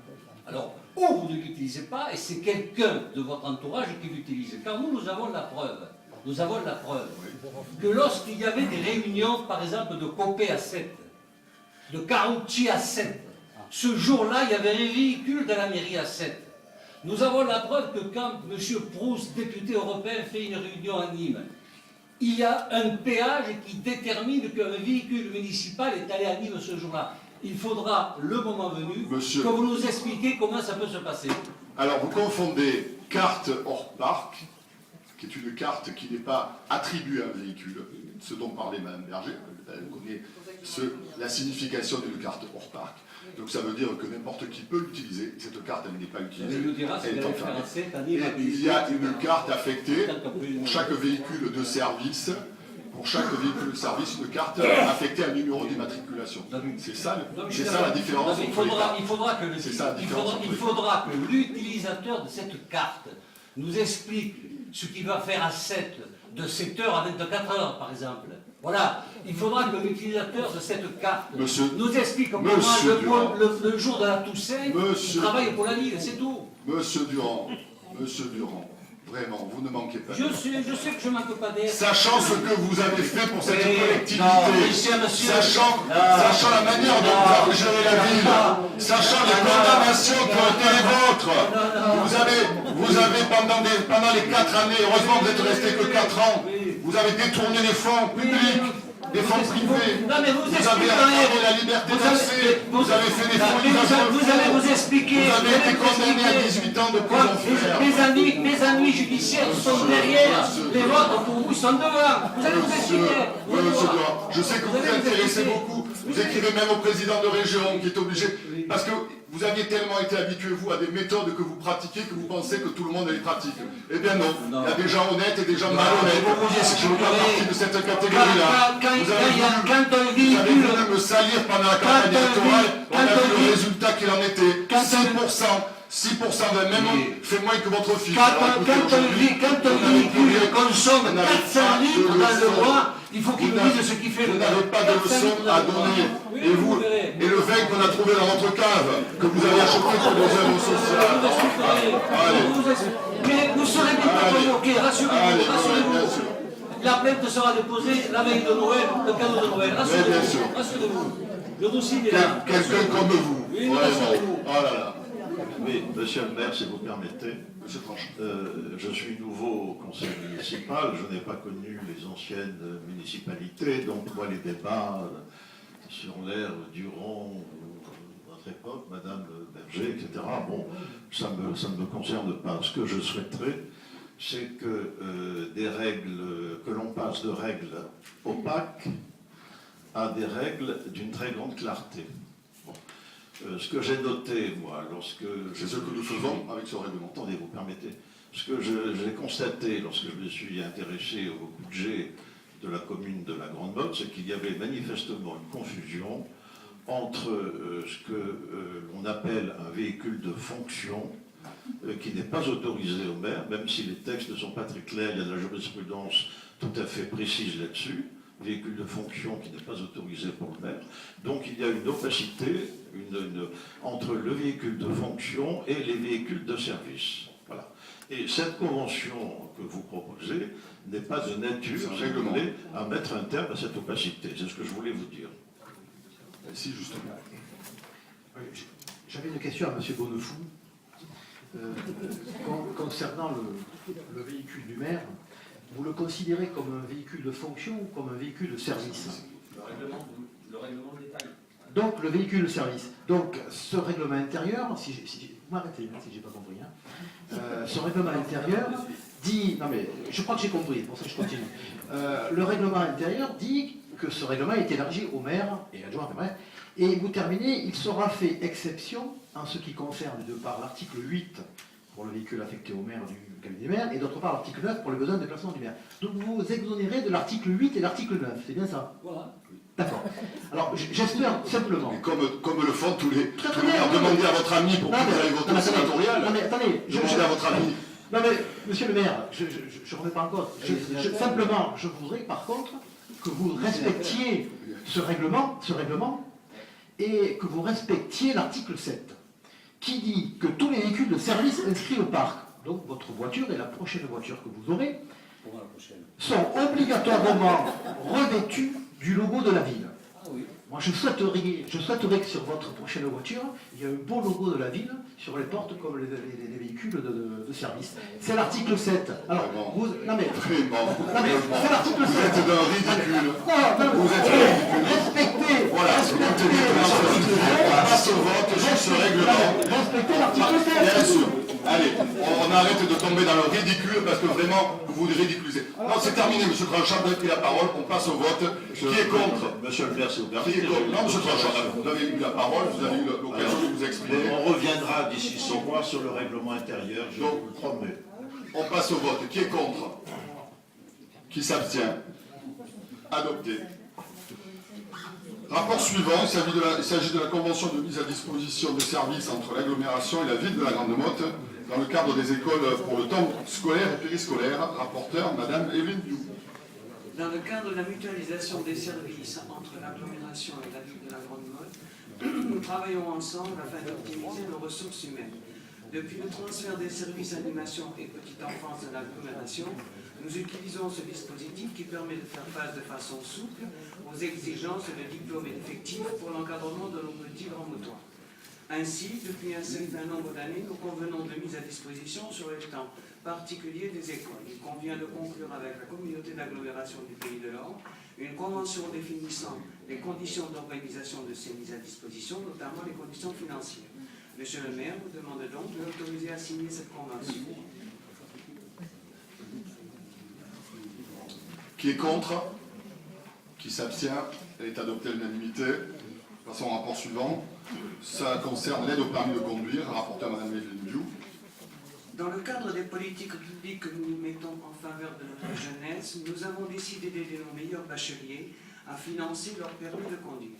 Alors, ou vous ne l'utilisez pas, et c'est quelqu'un de votre entourage qui l'utilise. Car nous avons la preuve. Nous avons la preuve que lorsqu'il y avait des réunions, par exemple, de Copé à 7, de Carucci à 7, ce jour-là, il y avait un véhicule de la mairie à 7. Nous avons la preuve que quand M. Proust, député européen, fait une réunion à Nîmes, il y a un péage qui détermine qu'un véhicule municipal est allé à Nîmes ce jour-là. Il faudra, le moment venu, que vous nous expliquiez comment ça peut se passer. Alors, vous confondez carte hors parc, qui est une carte qui n'est pas attribuée à un véhicule, ce dont parlait Mme Berger. Elle connaît la signification d'une carte hors parc. Donc ça veut dire que n'importe qui peut l'utiliser. Cette carte, elle n'est pas utilisée. Elle est enfermée. Et il y a une carte affectée pour chaque véhicule de service. Pour chaque véhicule de service, une carte affectée à un numéro d'immatriculation. C'est ça la différence. Il faudra que l'utilisateur de cette carte nous explique ce qu'il va faire de 7h à 24h, par exemple. Voilà, il faudra que l'utilisateur de cette carte nous explique comment le jour de la Toussaint, il travaille pour la ville, c'est tout. Monsieur Durand, vraiment, vous ne manquez pas. Je sais que je ne manque pas d'air. Sachant ce que vous avez fait pour cette collectivité, sachant la manière dont vous avez géré la ville, sachant les condamnations qui ont été les vôtres, vous avez pendant les 4 années, heureusement vous n'êtes resté que 4 ans, vous avez détourné les fonds publics, des fonds privés, vous avez accordé la liberté d'accès, vous avez fait des folies vous allez vous expliquer. Vous avez été condamné à 18 ans de prison ferme. Mes ennuis judiciaires sont derrière, les vôtres pour vous sont devant. Vous allez vous expliquer. Monsieur Durand, je sais que vous vous intéressez beaucoup, vous écrivez même au président de région qui est obligé, parce que vous aviez tellement été habitué, vous, à des méthodes que vous pratiquez que vous pensez que tout le monde les pratique. Eh bien non, il y a des gens honnêtes et des gens malhonnêtes. Je ne fais pas partie de cette catégorie-là. Vous avez voulu me salir pendant la campagne électorale, on a vu le résultat qu'il en était. 6% d'un même fait moins que votre fils. Quand un véhicule consomme 400 litres dans le mois, il faut qu'il nous dise ce qu'il fait. Vous n'avez pas de leçon à donner. Et le vin qu'on a trouvé dans votre cave, que vous avez acheté pour vos œuvres sociales. Mais vous serez bien convoqués, rassurez-vous. La plainte sera déposée la veille de Noël, le cadeau de Noël. Rassurez-vous. Le dossier est là. Quelqu'un comme vous. Oui, rassurez-vous. Oh là là. Oui, monsieur le maire, si vous permettez, je suis nouveau au conseil municipal, je n'ai pas connu les anciennes municipalités, donc moi les débats sur l'ère Durand, notre époque, Madame Berger, etc., bon, ça ne me concerne pas. Ce que je souhaiterais, c'est que que l'on passe de règles opaques à des règles d'une très grande clarté. Ce que j'ai noté, moi, c'est ce que nous faisons avec ce règlement. Attendez, vous permettez. Ce que j'ai constaté lorsque je me suis intéressé au budget de la commune de la Grande Motte, c'est qu'il y avait manifestement une confusion entre ce que l'on appelle un véhicule de fonction, qui n'est pas autorisé au maire, même si les textes ne sont pas très clairs, il y a de la jurisprudence tout à fait précise là-dessus. Véhicule de fonction qui n'est pas autorisé pour le maire. Donc il y a une opacité entre le véhicule de fonction et les véhicules de service. Voilà. Et cette convention que vous proposez n'est pas de nature, si vous voulez, à mettre un terme à cette opacité. C'est ce que je voulais vous dire. Si, justement. J'avais une question à M. Bonnefou. Concernant le véhicule du maire, vous le considérez comme un véhicule de fonction ou comme un véhicule de service? Le règlement détaille. Donc, le véhicule de service. Donc, ce règlement intérieur, vous m'arrêtez si je n'ai pas compris, ce règlement intérieur dit... Non mais, je crois que j'ai compris, c'est pour ça que je continue. Le règlement intérieur dit que ce règlement est élargi au maire et adjoint, et vous terminez, il sera fait exception en ce qui concerne, de par l'article 8, pour le véhicule affecté au maire du cabinet des maires, et d'autre part l'article 9 pour les besoins de déplacement du maire. Donc vous vous exonérez de l'article 8 et l'article 9, c'est bien ça? Voilà. D'accord. Alors j'espère simplement... Comme le font tous les maires, demandez à votre ami pour que vous ayez voté au sénatorial. Non mais attendez, demandez à votre ami. Non mais, monsieur le maire, je ne remets pas en cause. Simplement, je voudrais par contre que vous respectiez ce règlement, et que vous respectiez l'article 7, qui dit que tous les véhicules de service inscrits au parc, donc votre voiture et la prochaine voiture que vous aurez, sont obligatoirement revêtus du logo de la ville. Ah oui. Moi, je souhaiterais que sur votre prochaine voiture, il y ait un beau logo de la ville sur les portes comme les véhicules de service. C'est l'article 7. Alors, vous... Non mais... c'est l'article 7. Vous êtes d'un ridicule. Vous êtes ridicule. Respectez. Voilà, on passe au vote sur ce règlement. Respectez l'article 7. Bien sûr. Allez, on arrête de tomber dans le ridicule parce que vraiment, vous vous ridiculisez. Non, c'est terminé, monsieur Tranchant, vous avez pris la parole, on passe au vote. Qui est contre? Monsieur le maire, c'est ouvert. Qui est contre? Non, monsieur Tranchant, vous avez eu la parole, vous avez eu l'occasion de vous exprimer. On reviendra d'ici 6 mois sur le règlement intérieur, je vous le promets. On passe au vote. Qui est contre? Qui s'abstient? Adopté. Rapport suivant, il s'agit de la convention de mise à disposition de services entre l'agglomération et la ville de la Grande Motte dans le cadre des écoles pour le temps scolaire et périscolaire. Rapporteur, Madame Evelyne Diou. Dans le cadre de la mutualisation des services entre l'agglomération et la ville de la Grande Motte, nous travaillons ensemble afin d'optimiser nos ressources humaines. Depuis le transfert des services animation et petite enfance de l'agglomération, nous utilisons ce dispositif qui permet de faire face de façon souple aux exigences de diplôme et d'effectifs pour l'encadrement de nos petits grands motoires. Ainsi, depuis un certain nombre d'années, nous convenons de mise à disposition sur le temps particulier des écoles. Il convient de conclure avec la communauté d'agglomération du Pays de l'Or une convention définissant les conditions d'organisation de ces mises à disposition, notamment les conditions financières. Monsieur le maire vous demande donc de l'autoriser à signer cette convention. Qui est contre? Qui s'abstient? Elle est adoptée à l'unanimité. Passons au rapport suivant. Ça concerne l'aide au permis de conduire. Rapporteur Madame Evelyne Diou. Dans le cadre des politiques publiques que nous mettons en faveur de notre jeunesse, nous avons décidé d'aider nos meilleurs bacheliers à financer leur permis de conduire.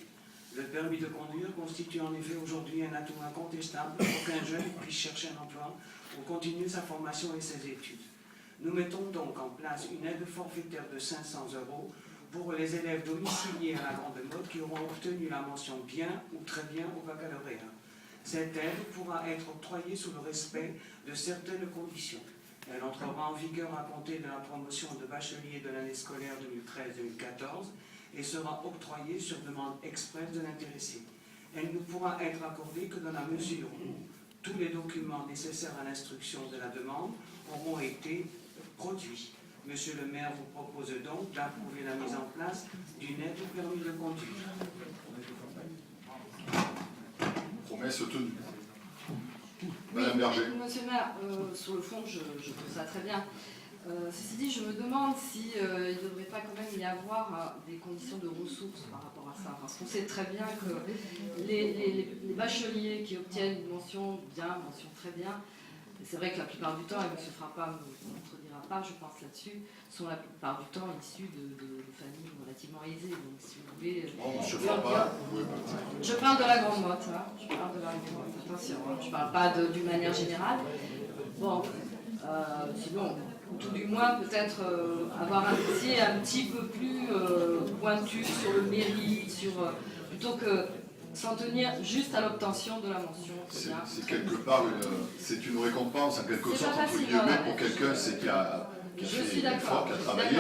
Le permis de conduire constitue en effet aujourd'hui un atout incontestable pour qu'un jeune puisse chercher un emploi ou continuer sa formation et ses études. Nous mettons donc en place une aide forfaitaire de 500 € pour les élèves domiciliés à la Grande Motte qui auront obtenu la mention bien ou très bien au baccalauréat. Cette aide pourra être octroyée sous le respect de certaines conditions. Elle entrera en vigueur à compter de la promotion de bachelier de l'année scolaire 2013-2014 et sera octroyée sur demande expresse de l'intéressé. Elle ne pourra être accordée que dans la mesure où tous les documents nécessaires à l'instruction de la demande auront été produits. Monsieur le maire vous propose donc d'approuver la mise en place d'une aide au permis de conduire. Promesse tenue. Madame Berger. Monsieur le maire, sur le fond, je trouve ça très bien. Ceci dit, je me demande s'il ne devrait pas quand même y avoir des conditions de ressources par rapport à ça. Parce qu'on sait très bien que les bacheliers qui obtiennent une mention bien, mention très bien, c'est vrai que la plupart du temps, et M. Frappa ne me contredira pas, je pense là-dessus, sont la plupart du temps issus de familles relativement aisées. Donc si vous voulez... Bon, M. Frappa, vous pouvez partir. Je parle de la Grande Motte, hein. Je parle de la Grande Motte, attention, hein. Je ne parle pas d'une manière générale. Bon, sinon, tout du moins peut-être avoir un métier un petit peu plus pointu sur le mérite, plutôt que s'en tenir juste à l'obtention de la mention. C'est quelque part c'est une récompense en quelque sorte entre guillemets pour quelqu'un qui a fait l'effort, qui a travaillé.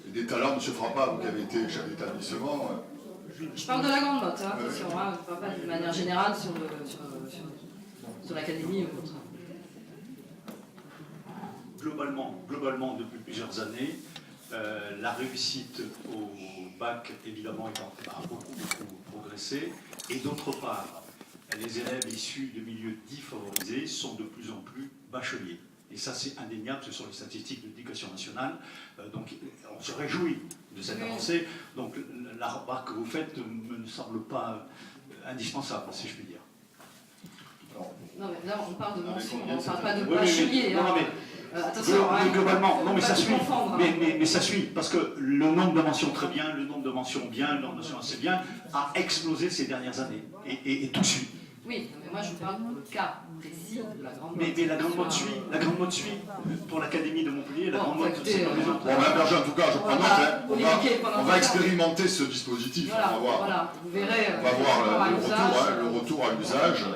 Et des talents, M. Frappa, vous qui avez été chef d'établissement. Je parle de la Grande Motte, hein, attention, hein, je ne parle pas d'une manière générale sur l'académie ou autre. Globalement, depuis plusieurs années, la réussite au bac, évidemment, a beaucoup progressé. Et d'autre part, les élèves issus de milieux défavorisés sont de plus en plus bacheliers. Et ça, c'est indéniable, ce sont les statistiques de l'éducation nationale. Donc, on se réjouit de cette avancée. Donc, la remarque que vous faites ne me semble pas indispensable, si je puis dire. Non, mais là, on parle de mention, on ne parle pas de bachelier. Non, mais attention, globalement, non, mais ça suit. Confondre, mais ça suit, parce que le nombre de mentions très bien, le nombre de mentions bien, le nombre de mentions assez bien, a explosé ces dernières années. Et tout suit. Oui, mais moi je vous parle pour le cas précis de la Grande Motte. Mais la Grande Motte suit. La Grande Motte suit. Pour l'Académie de Montpellier, la Grande Motte, c'est pas les autres. Bon, Mme Berger, en tout cas, je prends note. On va expérimenter ce dispositif. Voilà, on va voir, voilà. Vous verrez, on va voir le retour à l'usage.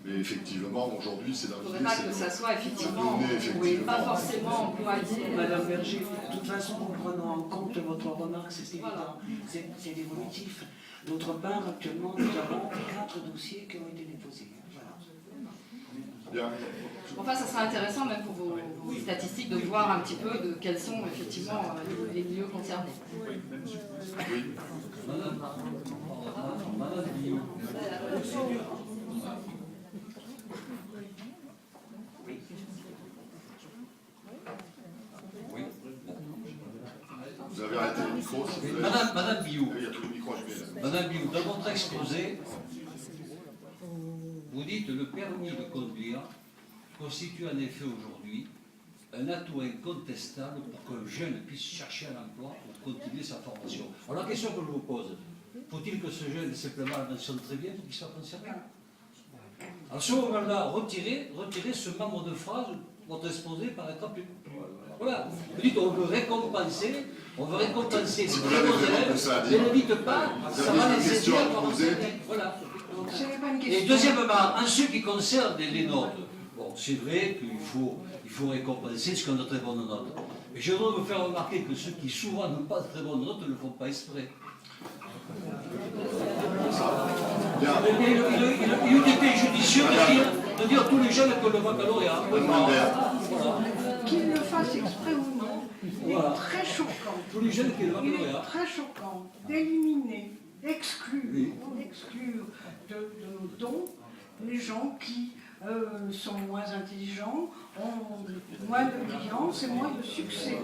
Mais effectivement, aujourd'hui, c'est dans l'idée. Il ne faudrait pas que ça soit effectivement, oui, pas forcément employé. Madame Berger, de toute façon, en prenant en compte votre remarque, c'est évident, c'est évolutif. D'autre part, actuellement, nous avons 4 dossiers qui ont été déposés. Voilà. Bien. Enfin, ça sera intéressant, même pour vos statistiques, de voir un petit peu de quels sont effectivement les milieux concernés. Oui. Madame Biou, Il y a tous les micros allumés là. Madame Biou, dans votre exposé, vous dites le permis de conduire constitue en effet aujourd'hui un atout incontestable pour qu'un jeune puisse chercher un emploi ou continuer sa formation. Alors la question que je vous pose, faut-il que ce jeune simplement la mentionne très bien pour qu'il soit concerné? Alors ce moment-là, retirez ce membre de phrase, votre exposé paraîtra plus... Voilà, vous dites on veut récompenser les Si vous très avez bons vraiment élèves, que ça à ne dire, le dites pas, vous ça avez va une les question aider à à poser. commencer. Voilà. Question. Et deuxièmement, en ce qui concerne les notes, bon, c'est vrai qu'il faut récompenser ce qu'on a de très bonnes notes. Mais je voudrais vous faire remarquer que ceux qui souvent n'ont pas de très bonnes notes ne le font pas exprès. Il eût été judicieux de dire tous les jeunes que le baccalauréat. Qu'il le fasse exprès ou non, il est très choquant. Tous les jeunes qui le Il est baccalauréat. très choquant d'éliminer, d'exclure de nos dons les gens qui sont moins intelligents, ont moins de brillance et moins de succès.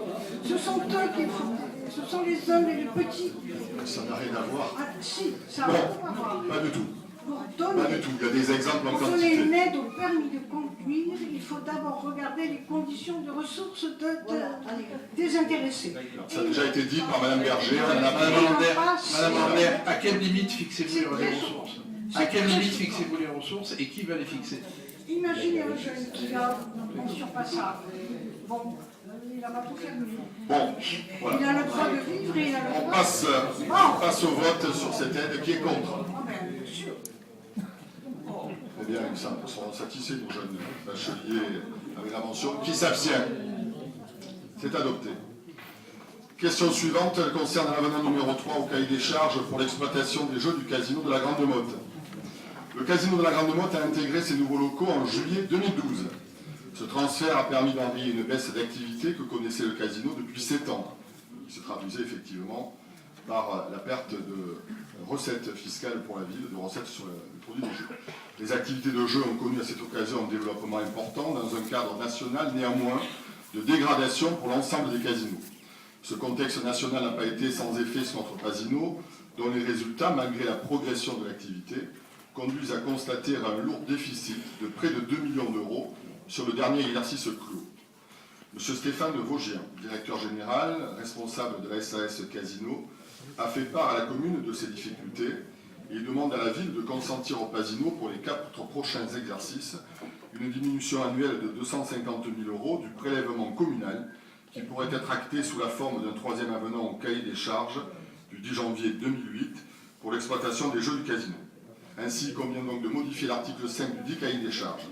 Ce sont eux qui font, ce sont les hommes et les petits. Ça n'a rien à voir. Ah, si, ça a Non, à voir. pas du tout. Pour Pas du tout. Il y a des exemples en Pour donner une quantité. aide au permis de conduire, il faut d'abord regarder les conditions de ressources des intéressés. Ça a déjà été dit par Mme Berger. Madame Lambert, à quelle limite fixez-vous les ressources? À quelle limite fixez-vous les ressources et qui va les fixer? Imaginez un jeune qui a un surpassable. Bon, il n'a pas tout fait. Bon, voilà. Il a le droit de vivre et il a le droit... On passe au vote sur cette aide. Qui est contre? Ah ben, bien sûr. Eh bien, ils seront satisfaits, nos jeunes bacheliers, avec la mention. Qui s'abstient? C'est adopté. Question suivante, elle concerne l'avenant numéro 3 au cahier des charges pour l'exploitation des jeux du casino de la Grande Motte. Le casino de la Grande Motte a intégré ses nouveaux locaux en juillet 2012. Ce transfert a permis d'enrayer une baisse d'activité que connaissait le casino depuis 7 ans, qui se traduisait effectivement par la perte de recettes fiscales pour la ville, de recettes sur le produit des jeux. Les activités de jeu ont connu à cette occasion un développement important dans un cadre national néanmoins de dégradation pour l'ensemble des casinos. Ce contexte national n'a pas été sans effet sur notre casino, dont les résultats, malgré la progression de l'activité, conduisent à constater un lourd déficit de près de 2 millions d'euros sur le dernier exercice clos. M. Stéphane Vaugien, directeur général, responsable de la SAS Casino, a fait part à la commune de ces difficultés et il demande à la ville de consentir au casino pour les 4 prochains exercices une diminution annuelle de 250 000 euros du prélèvement communal qui pourrait être acté sous la forme d'un 3e avenant au cahier des charges du 10 janvier 2008 pour l'exploitation des jeux du casino. Ainsi, il convient donc de modifier l'article 5 du cahier des charges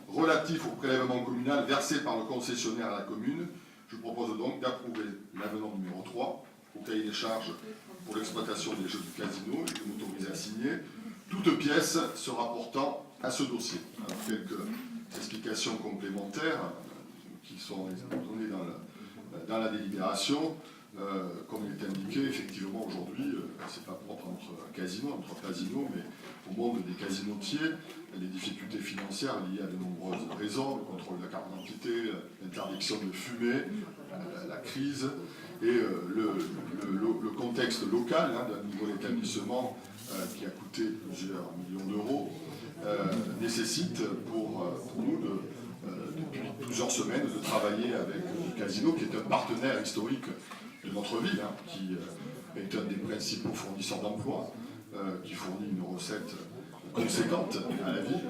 relatif au prélèvement communal versé par le concessionnaire à la commune. Je propose donc d'approuver l'avenant numéro 3 au cahier des charges pour l'exploitation des jeux du casino et de m'autoriser à signer toute pièce se rapportant à ce dossier. Alors, quelques explications complémentaires qui sont données dans la délibération. Comme il est indiqué, effectivement, aujourd'hui, c'est pas propre à notre casino, mais au monde des casinotiers, les difficultés financières liées à de nombreuses raisons, le contrôle de la carte d'identité, l'interdiction de fumer, la crise, et le contexte local d'un niveau d'établissement qui a coûté plusieurs millions d'euros, nécessite pour nous depuis plusieurs semaines de travailler avec le casino, qui est un partenaire historique de notre ville, qui est un des principaux fournisseurs d'emplois, qui fournit une recette conséquente à la ville.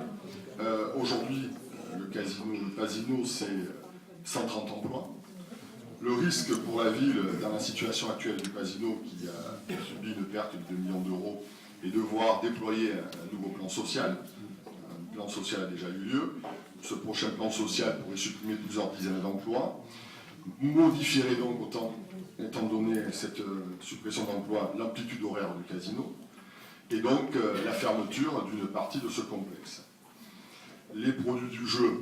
Aujourd'hui, le casino, c'est 130 emplois. Le risque pour la ville, dans la situation actuelle du casino, qui a subi une perte de 2 millions d'euros, est de voir déployer un nouveau plan social. Un plan social a déjà eu lieu. Ce prochain plan social pourrait supprimer plusieurs dizaines d'emplois, modifierait donc, étant donné cette suppression d'emplois, l'amplitude horaire du casino, et donc la fermeture d'une partie de ce complexe. Les produits du jeu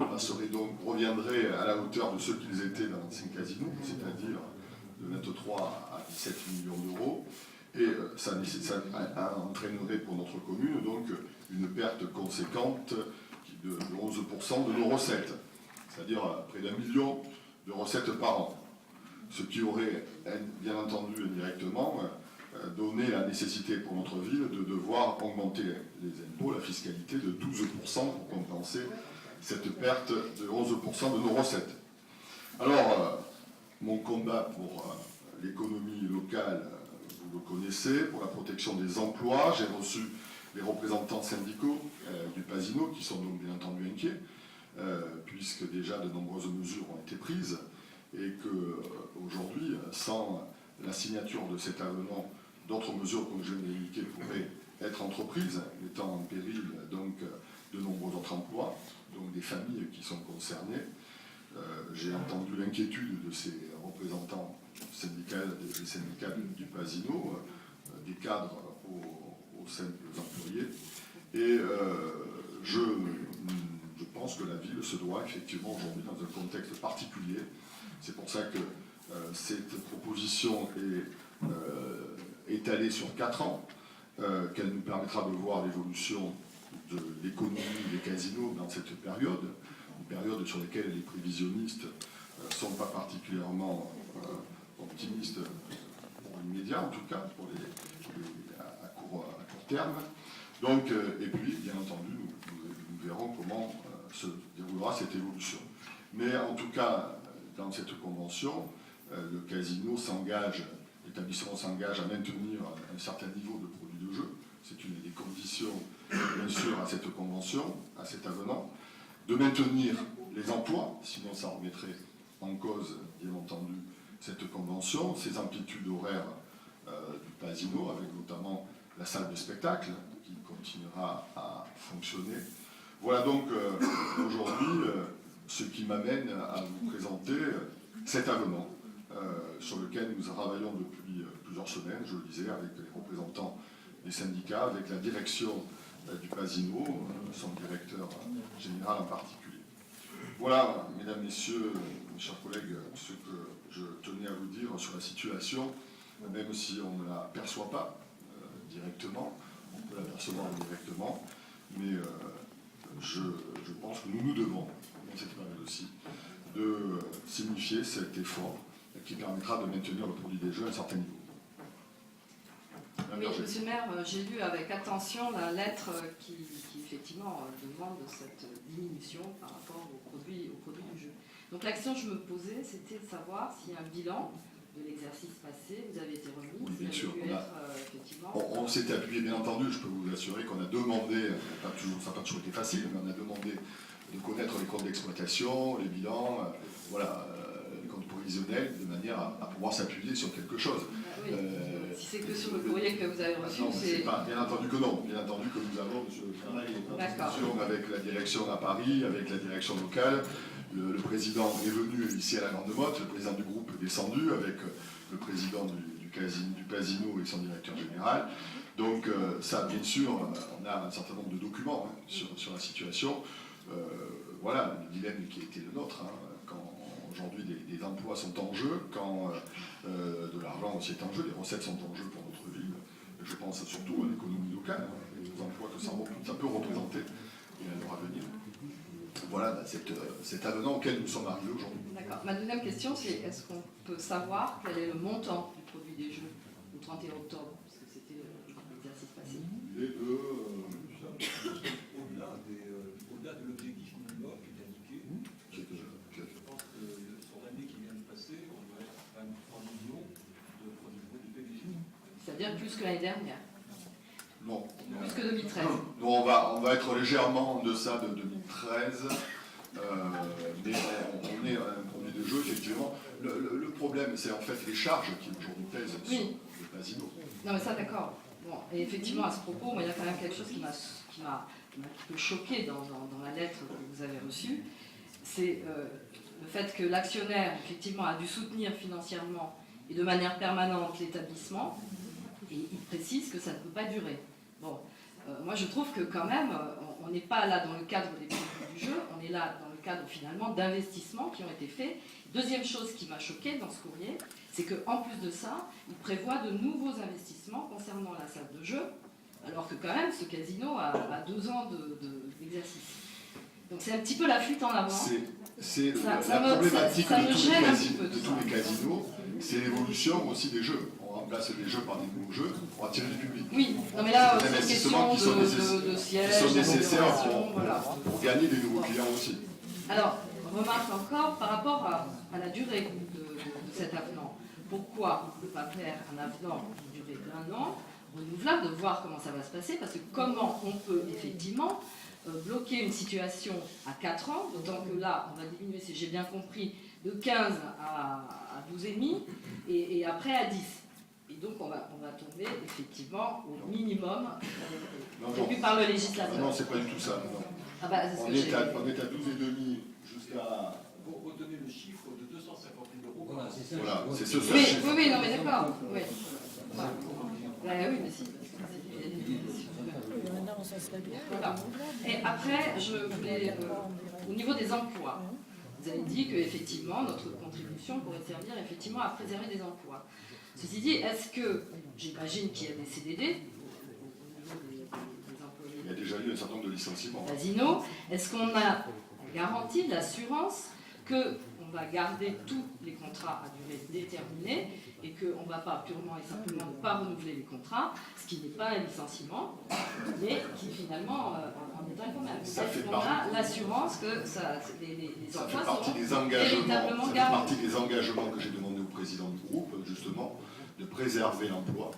reviendraient à la hauteur de ce qu'ils étaient dans l'ancien casino, c'est-à-dire de 23 à 17 millions d'euros, et ça entraînerait pour notre commune donc une perte conséquente de 11% de nos recettes, c'est-à-dire près d'1 million de recettes par an. ce qui aurait, bien entendu, indirectement, donné la nécessité pour notre ville de devoir augmenter les impôts, la fiscalité de 12% pour compenser cette perte de 11% de nos recettes. Alors, mon combat pour l'économie locale, vous le connaissez, pour la protection des emplois, j'ai reçu les représentants syndicaux du Pasino qui sont donc bien entendu inquiets, puisque déjà de nombreuses mesures ont été prises et qu'aujourd'hui, sans la signature de cet avenant, d'autres mesures, comme je viens de l'indiquer, pourraient être entreprises, mettant en péril donc de nombreux autres emplois, donc des familles qui sont concernées. J'ai entendu l'inquiétude de ces représentants des syndicats du Pasino, des cadres aux simples employés, et je pense que la ville se doit effectivement aujourd'hui dans un contexte particulier. C'est pour ça que cette proposition est étalée sur 4 ans, qu'elle nous permettra de voir l'évolution de l'économie des casinos dans cette période, une période sur laquelle les prévisionnistes ne sont pas particulièrement optimistes pour l'immédiat, en tout cas, pour à court terme. Donc, et puis, bien entendu, nous verrons comment se déroulera cette évolution. Mais en tout cas, dans cette convention, le casino s'engage, l'établissement s'engage à maintenir un certain niveau de produits de jeu. C'est une des conditions, bien sûr, à cette convention, à cet avenant. De maintenir les emplois, sinon ça remettrait en cause, bien entendu, cette convention, ces amplitudes horaires du Pasino, avec notamment la salle de spectacle qui continuera à fonctionner. Voilà donc aujourd'hui ce qui m'amène à vous présenter cet avenant sur lequel nous travaillons depuis plusieurs semaines, je le disais, avec les représentants des syndicats, avec la direction du Pasino, son directeur général en particulier. Voilà, mesdames, messieurs, mes chers collègues, ce que je tenais à vous dire sur la situation, même si on ne la perçoit pas directement, on peut l'apercevoir indirectement, mais je pense que nous devons, dans cette période aussi, de signifier cet effort qui permettra de maintenir le produit des jeux à un certain niveau. Oui, monsieur le maire, j'ai lu avec attention la lettre qui effectivement demande cette diminution par rapport aux produits du jeu. Donc l'action que je me posais, c'était de savoir s'il y a un bilan de l'exercice passé, vous avez été remis, oui, bien sûr, effectivement... On s'est appuyé, bien entendu, je peux vous assurer qu'on a demandé, ça n'a pas toujours été facile, mais on a demandé de connaître les comptes d'exploitation, les bilans, voilà, les comptes prévisionnels, de manière à pouvoir s'appuyer sur quelque chose. Oui. Si c'est que sur le courrier que vous avez reçu, c'est pas, bien entendu que non. Bien entendu que nous avons, monsieur le président, avec la direction à Paris, avec la direction locale. Le président est venu ici à la Grande Motte, le président du groupe est descendu avec le président du Pasino et son directeur général. Donc ça, bien sûr, on a un certain nombre de documents sur la situation. Voilà le dilemme qui a été le nôtre, quand aujourd'hui des emplois sont en jeu, quand de l'argent aussi est en jeu, les recettes sont en jeu pour notre ville. Je pense surtout à l'économie locale, et aux emplois que ça peut représenter et à leur avenir. Voilà cet avenant auquel nous sommes arrivés aujourd'hui. D'accord. Ma deuxième question, c'est est-ce qu'on peut savoir quel est le montant du produit des jeux au 31 octobre, parce que c'était l'exercice passé? Il est de... Au-delà de l'objectif minimum qui est indiqué, je pense que sur l'année qui vient de passer, on doit être à 23 millions au niveau du PDG. C'est-à-dire plus que l'année dernière? Non. Plus que 2013. Non, on va être légèrement en deçà de 2013, mais on est un produit de jeu, effectivement. Le problème, c'est en fait les charges qui aujourd'hui pèsent sur le Pasino. Non, mais ça, d'accord. Bon, et effectivement, à ce propos, moi, il y a quand même quelque chose qui m'a un peu choqué dans la lettre que vous avez reçue. C'est le fait que l'actionnaire, effectivement, a dû soutenir financièrement et de manière permanente l'établissement, et il précise que ça ne peut pas durer. Bon, moi je trouve que quand même, on n'est pas là dans le cadre des produits du jeu, on est là dans le cadre finalement d'investissements qui ont été faits. Deuxième chose qui m'a choquée dans ce courrier, c'est qu'en plus de ça, il prévoit de nouveaux investissements concernant la salle de jeu, alors que quand même ce casino a 2 ans d'exercice. Donc c'est un petit peu la fuite en avant. C'est la problématique de tous les casinos, c'est l'évolution aussi des jeux. On remplace les jeux par des nouveaux jeux pour attirer du public. Oui, non mais là, c'est des investissements qui sont nécessaires pour gagner des nouveaux clients aussi. Alors, remarque encore par rapport à la durée de cet avenant. Pourquoi ne pas faire un avenant d'une durée d'1 an, renouvelable, de voir comment ça va se passer, parce que comment on peut effectivement bloquer une situation à 4 ans, d'autant que là, on va diminuer, si j'ai bien compris, de 15 à 12,5 et après à 10. Et donc on va tomber effectivement au minimum prévu par le législateur. Non, c'est pas du tout ça. Non. Ah bah, on est à 12,5 jusqu'à... Vous retenez le chiffre de 250 000 euros. Voilà, c'est ce oui, chiffre. Oui, non mais d'accord. Oui. Voilà. Oui, mais si. Voilà. Et après, je voulais, au niveau des emplois, vous avez dit qu'effectivement, notre contribution pourrait servir effectivement à préserver des emplois. Ceci dit, est-ce que, j'imagine qu'il y a des CDD au niveau des employés. Il y a déjà eu un certain nombre de licenciements. Casino, est-ce qu'on a garantie de l'assurance qu'on va garder tous les contrats à durée déterminée et qu'on ne va pas purement et simplement ne pas renouveler les contrats, ce qui n'est pas un licenciement, mais qui finalement en est un quand même. Est-ce qu'on a l'assurance que les emplois seront véritablement gardés? Ça fait partie des engagements que j'ai demandé au président du groupe, justement, de préserver l'emploi.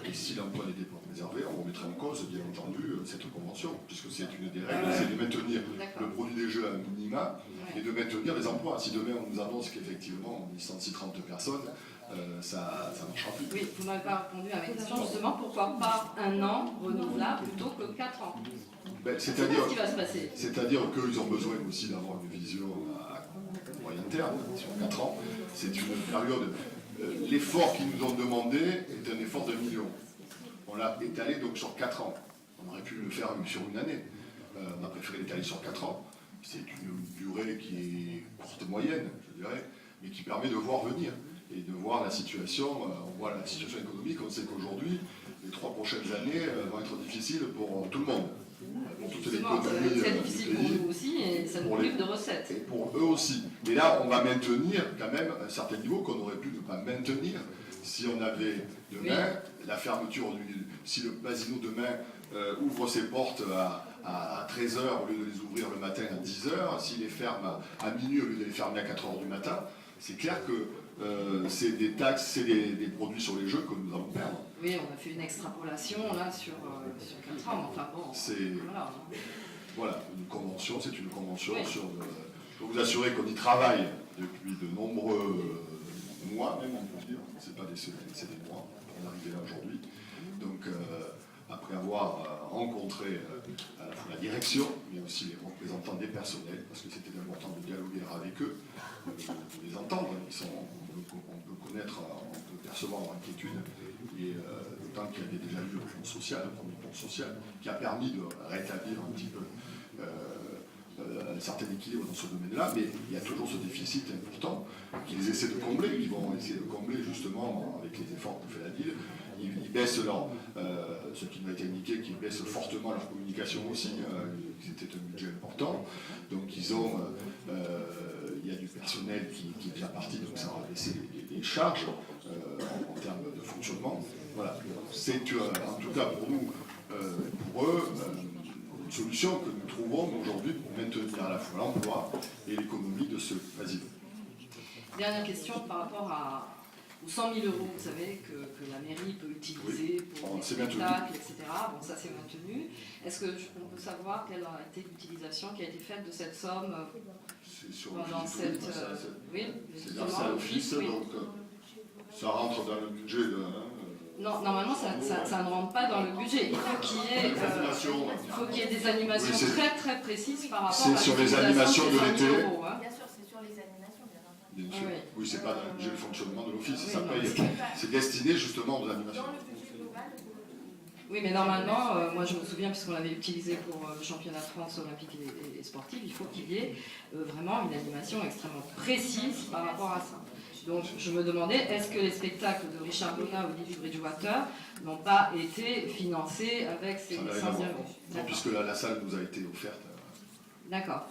Et si l'emploi n'était pas préservé, on remettrait en cause, bien entendu, cette convention, puisque c'est une des règles, c'est de maintenir le produit des jeux à un minima et de maintenir les emplois. Si demain on nous annonce qu'effectivement on licencie 30 personnes, ça ne marchera plus. Oui, vous n'avez pas répondu à ma question, justement, pourquoi pas 1 an renouvelable plutôt que 4 ans? C'est-à-dire ce qui va se passer. C'est-à-dire qu'ils ont besoin aussi d'avoir une vision à moyen terme, sur 4 ans. C'est une période... L'effort qu'ils nous ont demandé est un effort de 1 million. On l'a étalé donc sur 4 ans. On aurait pu le faire sur une année. On a préféré l'étaler sur 4 ans. C'est une durée qui est courte moyenne, je dirais, mais qui permet de voir venir et de voir la situation. On voit la situation économique. On sait qu'aujourd'hui, les 3 prochaines années vont être difficiles pour tout le monde. Pour toutes les économies très difficile pour nous aussi et ça nous prive de recettes. Et pour eux aussi. Mais là, on va maintenir quand même un certain niveau qu'on aurait pu ne pas maintenir si on avait demain la fermeture, si le casino demain ouvre ses portes à 13h au lieu de les ouvrir le matin à 10h, s'il les ferme à minuit au lieu de les fermer à 4h du matin, c'est clair que c'est des taxes, c'est des produits sur les jeux que nous allons perdre. Oui, on a fait une extrapolation là sur 4 ans, enfin bon. Voilà, une convention, c'est une convention sur... Je peux vous assurer qu'on y travaille depuis de nombreux mois, même on peut dire, c'est pas des semaines, c'est des mois, pour en arriver là aujourd'hui. Donc, après avoir rencontré à la fois la direction, mais aussi les représentants des personnels, parce que c'était important de dialoguer avec eux, de les entendre, on peut connaître, on peut percevoir leur inquiétude, et d'autant qu'il y avait déjà eu le plan social, le premier plan social, qui a permis de rétablir un petit peu un certain équilibre dans ce domaine-là, mais il y a toujours ce déficit important qu'ils essaient de combler, qu'ils vont essayer de combler justement avec les efforts que fait la ville. Ils baissent ce qui m'a été indiqué, qu'ils baissent fortement leur communication aussi, c'était un budget important. Donc ils ont, il y a du personnel qui est déjà parti, donc ça va baisser les charges en termes de fonctionnement. Voilà, c'est en tout cas pour nous, pour eux, une solution que nous trouvons aujourd'hui pour maintenir à la fois l'emploi et l'économie de ce casino. Dernière question par rapport aux 100 000 €, vous savez, que la mairie peut utiliser pour les spectacles, etc. Bon, ça c'est maintenu. Est-ce qu'on peut savoir quelle a été l'utilisation qui a été faite de cette somme pendant cette... Oui, c'est dans ça l'office, donc ça rentre dans le budget de... Non, normalement, ça ne rentre pas dans le budget. Il faut qu'il y ait des animations très très précises par rapport à sur les animations de l'été. Bien sûr, c'est sur les animations, bien entendu. Bien sûr. Oui, c'est pas dans le budget de fonctionnement de l'office, ça paye. C'est destiné justement aux animations. Oui, mais normalement, moi je me souviens, puisqu'on l'avait utilisé pour le championnat de France olympique et sportif, il faut qu'il y ait vraiment une animation extrêmement précise par rapport à ça. Donc je me demandais, est-ce que les spectacles de Richard Donat ou Lily Bridgewater n'ont pas été financés avec ces 100 000 €? Non, puisque la salle nous a été offerte. D'accord.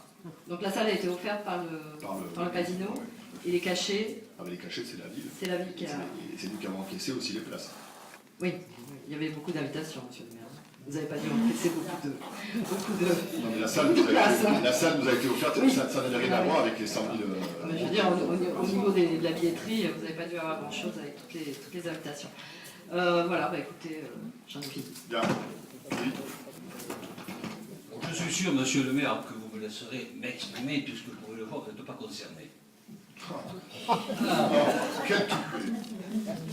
Donc la salle a été offerte par le casino. Et les cachets? Ah, mais les cachets, c'est la ville. C'est la ville qui a... Et c'est nous qui avons encaissé aussi les places. Oui, il y avait beaucoup d'invitations, monsieur le maire. Vous n'avez pas dû encaisser beaucoup de... Non, mais la salle nous a été offerte, oui. Ça n'avait rien à voir avec les 100 000... Mais je veux dire, au niveau de la billetterie, vous n'avez pas dû avoir grand-chose avec toutes les invitations. Voilà, bah écoutez, j'en ai fini. Bien. Oui. Je suis sûr, monsieur le maire, que vous me laisserez m'exprimer, puisque vous pouvez le voir, vous n'êtes pas concerné.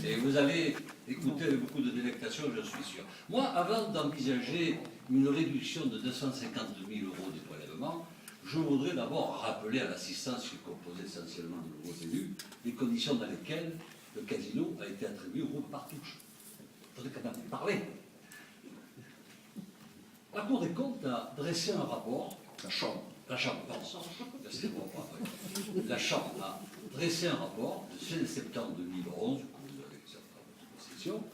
Et vous allez écouter avec beaucoup de délectation, je suis sûr. Moi, avant d'envisager une réduction de 250 000 € des prélèvements, je voudrais d'abord rappeler à l'assistance qui est composée essentiellement de nouveaux élus les conditions dans lesquelles le casino a été attribué au groupe Partouche. Il faudrait quand même en parler. La Cour des comptes a dressé un rapport. La Chambre, pardon. La Chambre a dressé un rapport le 16 septembre 2011, que vous avez certainement à votre possession,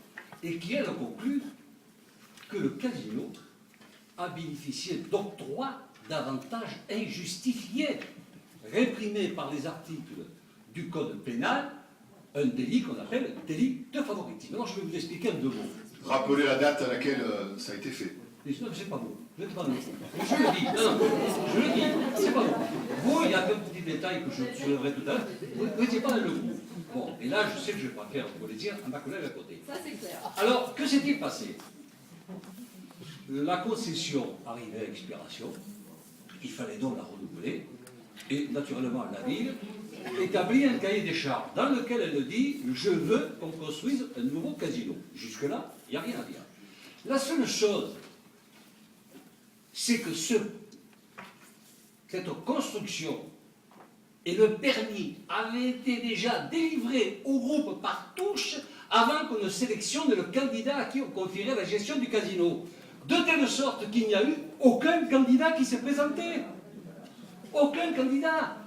et qui, elle, conclut que le casino a bénéficié d'octroi d'avantages injustifiés, réprimés par les articles du Code pénal, un délit qu'on appelle délit de favoritisme. Alors, je vais vous expliquer en 2 mots. Rappelez la date à laquelle ça a été fait. C'est pas vous. Je le dis, je le dis, c'est pas vous. Vous, il y a un petit détail que je soulèverai tout à l'heure, vous n'étiez pas dans le coup. Bon, et là, je sais que je ne vais pas faire, vous le dire, à ma collègue à côté. Ça, c'est clair. Alors, que s'est-il passé? La concession arrivait à expiration, il fallait donc la renouveler, et naturellement, la ville établit un cahier des charges dans lequel elle dit « Je veux qu'on construise un nouveau casino ». Jusque-là, il n'y a rien à dire. La seule chose, c'est que cette construction et le permis avaient été déjà délivrés au groupe Partouche avant qu'on ne sélectionne le candidat à qui on confierait la gestion du casino. De telle sorte qu'il n'y a eu aucun candidat qui s'est présenté. Aucun candidat.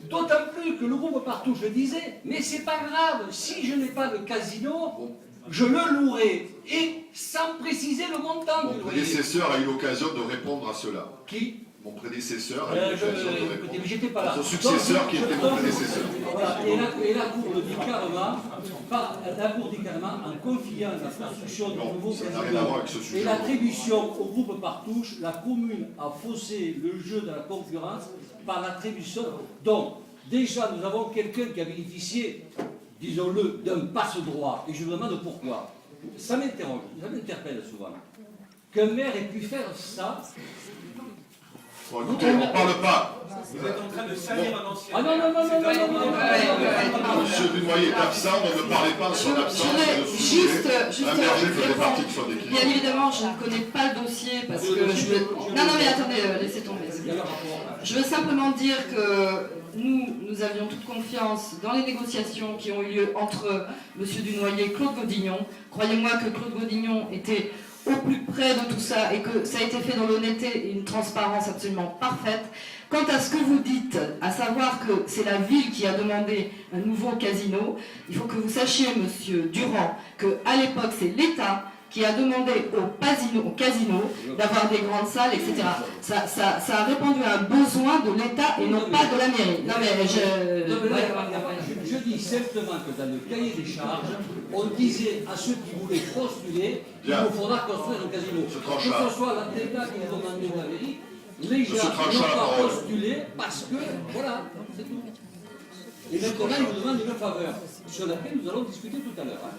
D'autant plus que le groupe Partouche disait, mais c'est pas grave, si je n'ai pas de casino, je le louerai, et sans préciser le montant du loyer. Mon prédécesseur a eu l'occasion de répondre à cela. Qui? Mon prédécesseur a eu l'occasion de répondre. Mais j'étais pas là. Son successeur qui était mon prédécesseur. Voilà, et la Cour le dit carrément, en confiant la construction du nouveau casino et l'attribution au groupe Partouche, la commune a faussé le jeu de la concurrence par l'attribution. Donc, déjà, nous avons quelqu'un qui a bénéficié, disons-le, d'un passe-droit. Et je me demande pourquoi. Ça m'interroge, ça m'interpelle souvent. Qu'un maire ait pu faire ça. Bon, écoutez, on ne parle pas. Vous êtes en train de salir un ancien. Ah non. Monsieur Dunoyer est absent, on ne parlait pas de son absence. Juste un berger faisait partie de son équipe. Bien évidemment, je ne connais pas le dossier parce que je veux... Non, mais attendez, laissez tomber. Je veux simplement dire que nous avions toute confiance dans les négociations qui ont eu lieu entre M. Dunoyer et Claude Godignon. Croyez-moi que Claude Godignon était au plus près de tout ça et que ça a été fait dans l'honnêteté et une transparence absolument parfaite. Quant à ce que vous dites, à savoir que c'est la ville qui a demandé un nouveau casino, il faut que vous sachiez, monsieur Durand, qu'à l'époque, c'est l'État qui a demandé au casino d'avoir des grandes salles, etc. Ça a répondu à un besoin de l'État et non pas de la mairie. Non mais je dis simplement que dans le cahier des charges, on disait à ceux qui voulaient postuler qu'il nous faudra construire un casino. Que ce soit l'État qui nous demandait ou la mairie, les gens n'ont pas postulé parce que, voilà, c'est tout. Et maintenant, ils nous demandent une faveur, sur laquelle nous allons discuter tout à l'heure.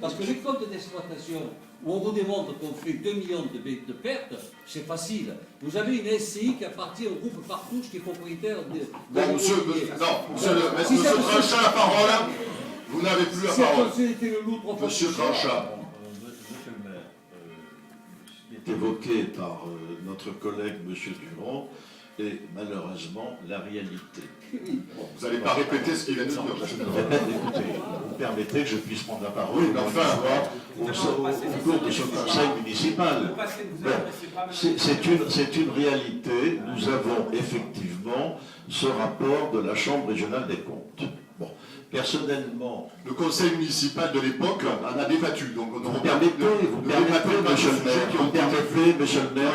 Parce que les comptes d'exploitation, où on vous démontre qu'on fait 2 millions de pertes, c'est facile. Vous avez une SCI qui appartient au groupe Partouche qui est propriétaire de... Bon, monsieur Tranchat, la parole. Vous n'avez plus la parole. Monsieur Tranchat. Monsieur le maire, ce qui est évoqué par notre collègue monsieur Durand est malheureusement la réalité. Bon, vous n'allez pas répéter ce qu'il vient de dire. Je me répète, écoutez, vous permettez que je puisse prendre la parole au cours de ce conseil municipal. C'est une réalité. Nous avons effectivement ce rapport de la Chambre régionale des comptes. Bon. personnellement... Le conseil municipal de l'époque en a débattu. Donc on Vous permettez, monsieur le maire,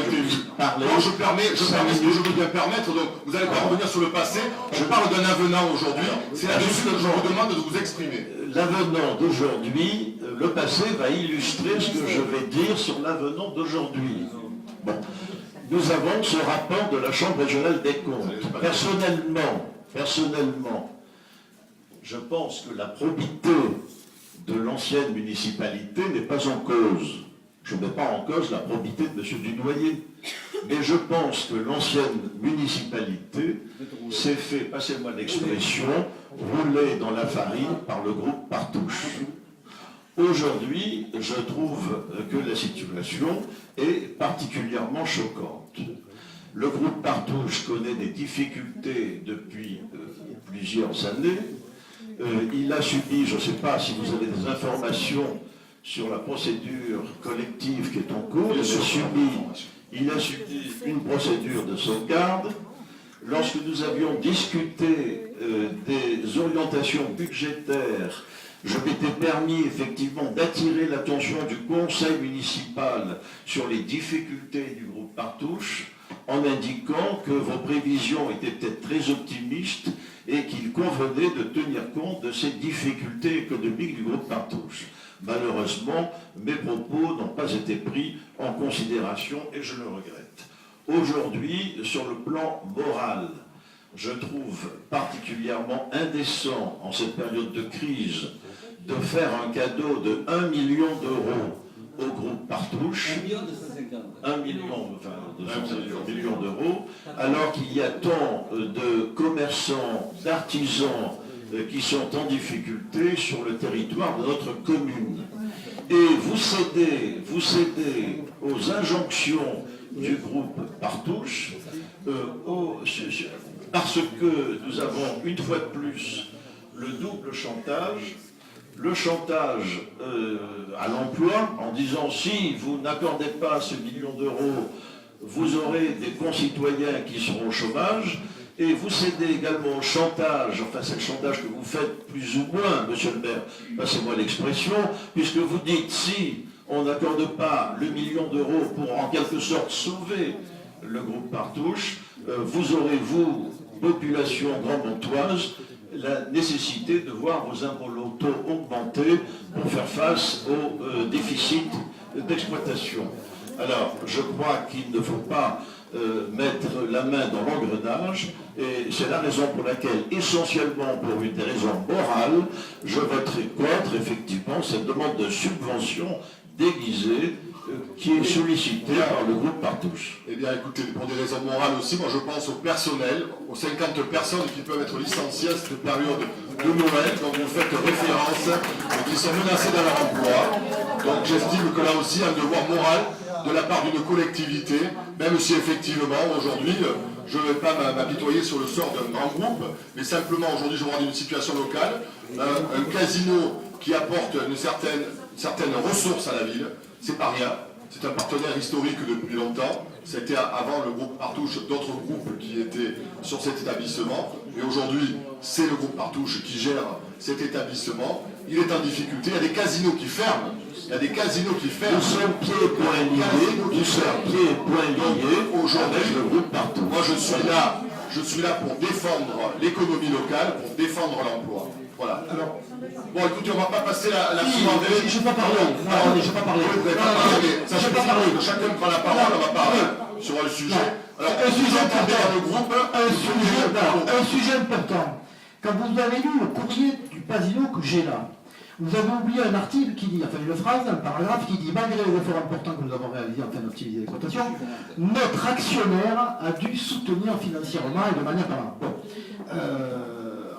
parler. Non, je permets ce que je veux bien permettre, donc vous n'allez pas revenir sur le passé. Je parle d'un avenant aujourd'hui, c'est là-dessus que je vous demande de vous exprimer. L'avenant d'aujourd'hui, le passé va illustrer ce que je vais dire sur l'avenant d'aujourd'hui. Bon. Nous avons ce rapport de la Chambre régionale des comptes. Personnellement, je pense que la probité de l'ancienne municipalité n'est pas en cause. Je ne mets pas en cause la probité de M. Dunoyer. Mais je pense que l'ancienne municipalité s'est fait, passez-moi l'expression, rouler dans la farine par le groupe Partouche. Aujourd'hui, je trouve que la situation est particulièrement choquante. Le groupe Partouche connaît des difficultés depuis plusieurs années. Il a subi, je ne sais pas si vous avez des informations sur la procédure collective qui est en cours, il a subi une procédure de sauvegarde. Lorsque nous avions discuté des orientations budgétaires, je m'étais permis effectivement d'attirer l'attention du conseil municipal sur les difficultés du groupe Partouche, en indiquant que vos prévisions étaient peut-être très optimistes et qu'il convenait de tenir compte de ces difficultés économiques du groupe Partouche. Malheureusement, mes propos n'ont pas été pris en considération et je le regrette. Aujourd'hui, sur le plan moral, je trouve particulièrement indécent en cette période de crise de faire un cadeau de 1 million d'euros au groupe Partouche, 1 million d'euros, alors qu'il y a tant de commerçants, d'artisans qui sont en difficulté sur le territoire de notre commune. Et vous cédez aux injonctions du groupe Partouche, parce que nous avons une fois de plus le double chantage, le chantage à l'emploi, en disant si vous n'accordez pas ce million d'euros, vous aurez des concitoyens qui seront au chômage, et vous cédez également au chantage, enfin c'est le chantage que vous faites plus ou moins, monsieur le maire, passez-moi l'expression, puisque vous dites si on n'accorde pas le million d'euros pour en quelque sorte sauver le groupe Partouche, vous aurez, vous, population grand-montoise, la nécessité de voir vos impôts locaux augmenter pour faire face au déficit d'exploitation. Alors, je crois qu'il ne faut pas mettre la main dans l'engrenage, et c'est la raison pour laquelle, essentiellement pour des raisons morales, je voterai contre, effectivement, cette demande de subvention déguisée qui est sollicitée par le groupe Partouche. Eh bien, écoutez, pour des raisons morales aussi, moi je pense au personnel, aux 50 personnes qui peuvent être licenciées à cette période de Noël, dont vous faites référence, et qui sont menacées dans leur emploi. Donc j'estime que là aussi, un devoir moral de la part d'une collectivité, même si effectivement, aujourd'hui, je ne vais pas m'apitoyer sur le sort d'un grand groupe, mais simplement aujourd'hui, je vois une situation locale, un casino qui apporte une certaine ressource à la ville, c'est pas rien, c'est un partenaire historique depuis longtemps, c'était avant le groupe Partouche d'autres groupes qui étaient sur cet établissement, et aujourd'hui, c'est le groupe Partouche qui gère cet établissement, il est en difficulté, il y a des casinos qui ferment, Nous sommes pieds et poings liés aujourd'hui le groupe Partouche. Moi je suis là pour défendre l'économie locale, pour défendre l'emploi. Voilà. Alors, bon écoutez, on ne va pas passer la soirée. Je ne vais pas parler. Je ne vais pas parler. Chacun prend la parole, on va parler sur le sujet. Alors, un sujet important. Le groupe, un sujet important. Quand vous avez lu le courrier du Pasino que j'ai là, vous avez oublié un article qui dit, enfin une phrase, un paragraphe qui dit, malgré les efforts importants que nous avons réalisés en train d'optimiser l'exploitation, notre actionnaire a dû soutenir financièrement et de manière permanente. Bon.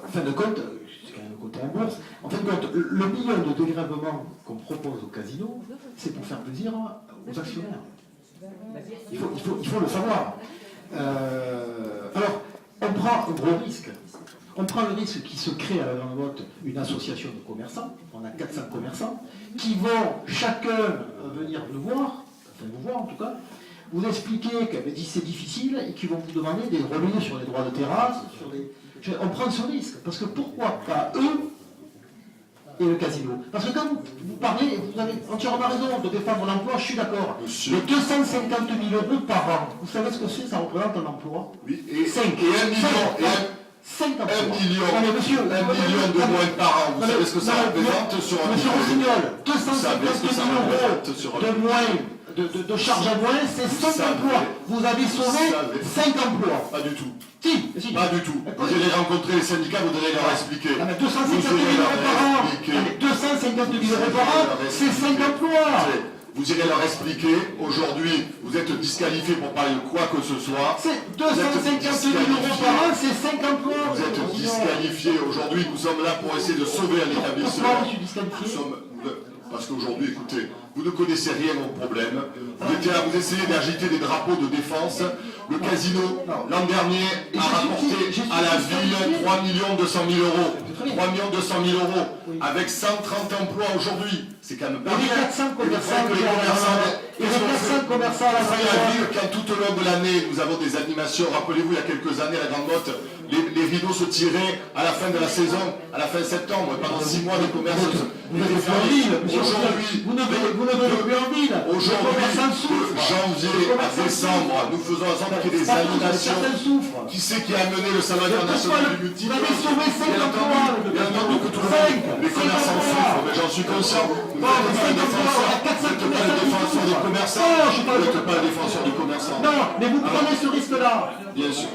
En fin de compte, c'est quand même le côté en bourse, en fin de compte, le million de dégrèvement qu'on propose au casino, c'est pour faire plaisir aux actionnaires. Il faut le savoir. Alors, on prend un gros risque. On prend le risque qu'il se crée à la Grande Motte une association de commerçants, on a 400 commerçants, qui vont chacun venir nous voir, enfin vous voir en tout cas, vous expliquer que c'est difficile et qui vont vous demander des revenus sur les droits de terrasse, on prend ce risque, parce que pourquoi pas eux et le casino. Parce que quand vous parlez, vous avez entièrement raison de défendre l'emploi, je suis d'accord. Mais 250 000 euros par an, vous savez ce que c'est, ça représente un emploi? Oui, et 5 1 million, de moins par an, vous savez ce que ça représente sur un Monsieur Rossignol, 250 000 euros de moins, de charge à moins, c'est 5 emplois. Vous avez sauvé 5 emplois. Pas du tout. Si. Pas du tout. Vous allez rencontrer les syndicats, vous allez leur expliquer. 250 000 euros par an, 250 000 euros par an, c'est 5 emplois. Vous irez leur expliquer, aujourd'hui, vous êtes disqualifiés pour parler de quoi que ce soit. C'est 250 000 euros par an, c'est 5 emplois. Vous êtes disqualifiés. Aujourd'hui, nous sommes là pour essayer de sauver un établissement. Pourquoi je suis disqualifié? Parce qu'aujourd'hui, écoutez, vous ne connaissez rien au problème. Vous étiez là, vous essayez d'agiter des drapeaux de défense. Le casino, l'an dernier, a rapporté à la ville 3 200 000 euros. 3 200 000 euros. Avec 130 emplois aujourd'hui. C'est quand même pas bien. Et les 400 commerçants à la ville, quand tout au long de l'année, nous avons des animations. Rappelez-vous, il y a quelques années, à la Grande Motte, les rideaux se tiraient à la fin de la saison, à la fin septembre. Pendant 6 mois, les commerces étaient fermés. Aujourd'hui, vous ne venez plus en ville. De janvier à décembre, nous faisons en sorte qu'il y ait des animations. Qui c'est qui a amené le salon international du multi? Vous avez sauvé 5 emplois. Bien entendu que tout le monde, les commerçants souffrent, mais j'en suis conscient. Vous n'êtes pas le défenseur des commerçants. Vous n'êtes pas le défenseur des commerçants. Non, mais vous prenez ce risque-là. Bien sûr.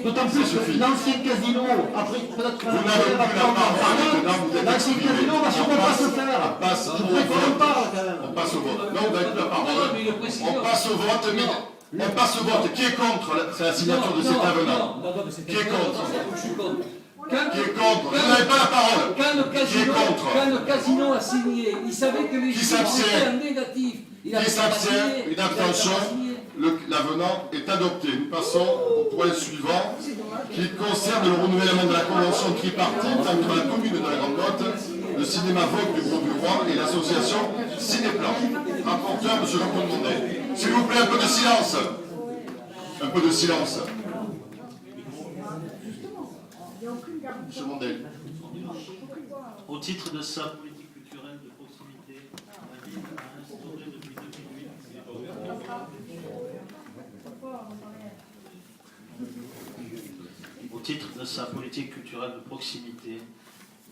D'autant plus que l'ancien casino, après peut-être que vous n'avez plus la parole, maintenant vous êtes l'ancien casino va sûrement pas se faire. On passe au vote. Non, vous n'avez plus la parole. On passe au vote, mais on passe au vote. Qui est contre la signature de cet avenant? Qui est contre? Qui est contre? Vous n'avez pas la parole. Quand le casino a signé, il savait que les chiffres étaient en négatif. Qui s'abstient? Une abstention. L'avenant est adopté. Nous passons au point suivant qui concerne le renouvellement de la convention tripartite entre la commune de la Grande Motte, le cinéma Vogue du Gros du Roi et l'association Cinéplan. Rapporteur, M. Jean-Claude Mondet. S'il vous plaît, un peu de silence. Un peu de silence. M. Mondet. Au titre de sa politique culturelle de proximité, la ville a instauré depuis 2008 Au titre de sa politique culturelle de proximité,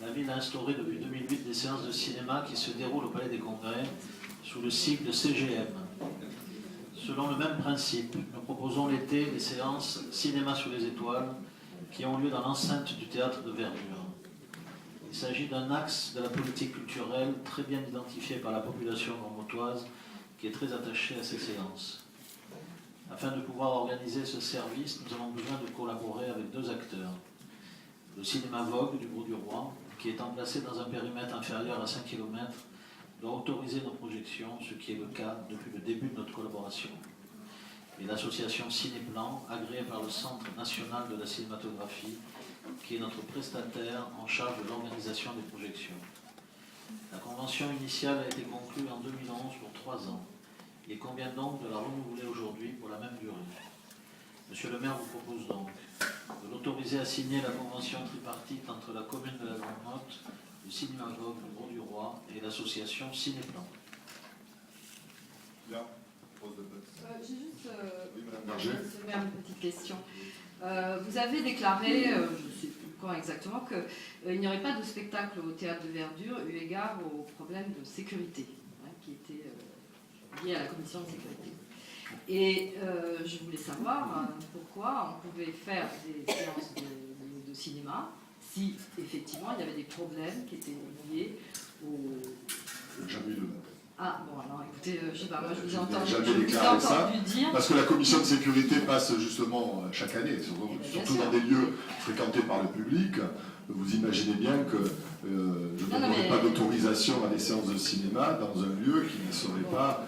la ville a instauré depuis 2008 des séances de cinéma qui se déroulent au Palais des Congrès sous le sigle CGM. Selon le même principe, nous proposons l'été des séances Cinéma sous les étoiles qui ont lieu dans l'enceinte du théâtre de Verdure. Il s'agit d'un axe de la politique culturelle très bien identifié par la population grandmotoise qui est très attachée à ces séances. Afin de pouvoir organiser ce service, nous avons besoin de collaborer avec 2 acteurs. Le cinéma Vogue du Gros du Roi, qui est emplacé dans un périmètre inférieur à 5 km, doit autoriser nos projections, ce qui est le cas depuis le début de notre collaboration. Et l'association Cinéplan, agréée par le Centre national de la cinématographie, qui est notre prestataire en charge de l'organisation des projections. La convention initiale a été conclue en 2011 pour 3 ans. Il convient donc de la renouveler aujourd'hui pour la même durée. Monsieur le maire vous propose donc de l'autoriser à signer la convention tripartite entre la commune de la Grande Motte, le cinéma Vogue du Gros du Roi et l'association Cinéplan. Bien. J'ai juste une petite question. Vous avez déclaré, je ne sais plus quand exactement, qu'il n'y aurait pas de spectacle au théâtre de Verdure eu égard aux problèmes de sécurité qui étaient liés à la commission de sécurité. Et je voulais savoir pourquoi on pouvait faire des séances de cinéma si effectivement il y avait des problèmes qui étaient liés au... Jamais eu de... Ah bon, alors écoutez, je sais pas, moi je vous ai entendu entendu ça, dire... Parce que la commission de sécurité passe justement chaque année, surtout dans des lieux fréquentés par le public. Vous imaginez bien que je ne donnerai pas d'autorisation à des séances de cinéma dans un lieu qui ne serait pas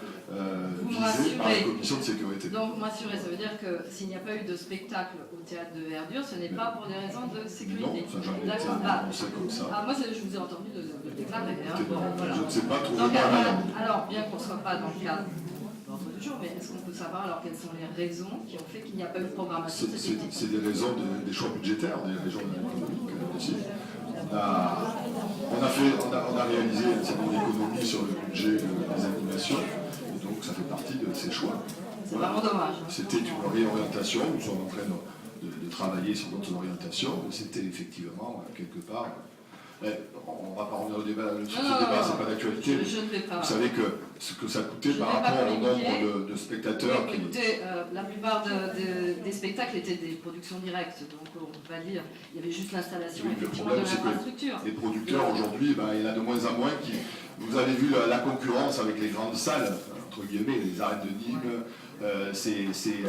visé par la commission de sécurité. Donc m'assurer, ça veut dire que s'il n'y a pas eu de spectacle au théâtre de Verdure, ce n'est pas pour des raisons de sécurité. Non, ça n'a jamais été annoncé comme ça. Ah, moi je vous ai entendu de déclarer. Voilà. Je ne sais pas trouver donc, mal. alors, bien qu'on ne soit pas dans le cadre d'ordre du jour, mais est-ce qu'on peut savoir alors quelles sont les raisons qui ont fait qu'il n'y a pas eu de programmation? C'est des raisons des choix budgétaires, des raisons économiques aussi. On a réalisé un certain nombre d'économies sur le budget des animations, et donc ça fait partie de ces choix. C'est vraiment dommage. C'était une réorientation, nous sommes en train de travailler sur d'autres orientations, mais c'était effectivement, quelque part... on ne va pas revenir au débat, ce débat, c'est pas d'actualité. Je ne vais pas. Vous savez que ce que ça coûtait par rapport au nombre de spectateurs. Oui, écoutez, la plupart des spectacles étaient des productions directes, donc on peut pas dire, il y avait juste l'installation effectivement de l'infrastructure. Les producteurs aujourd'hui, il y en a de moins en moins qui. Vous avez vu la concurrence avec les grandes salles, entre guillemets, les arènes de Nîmes. Ça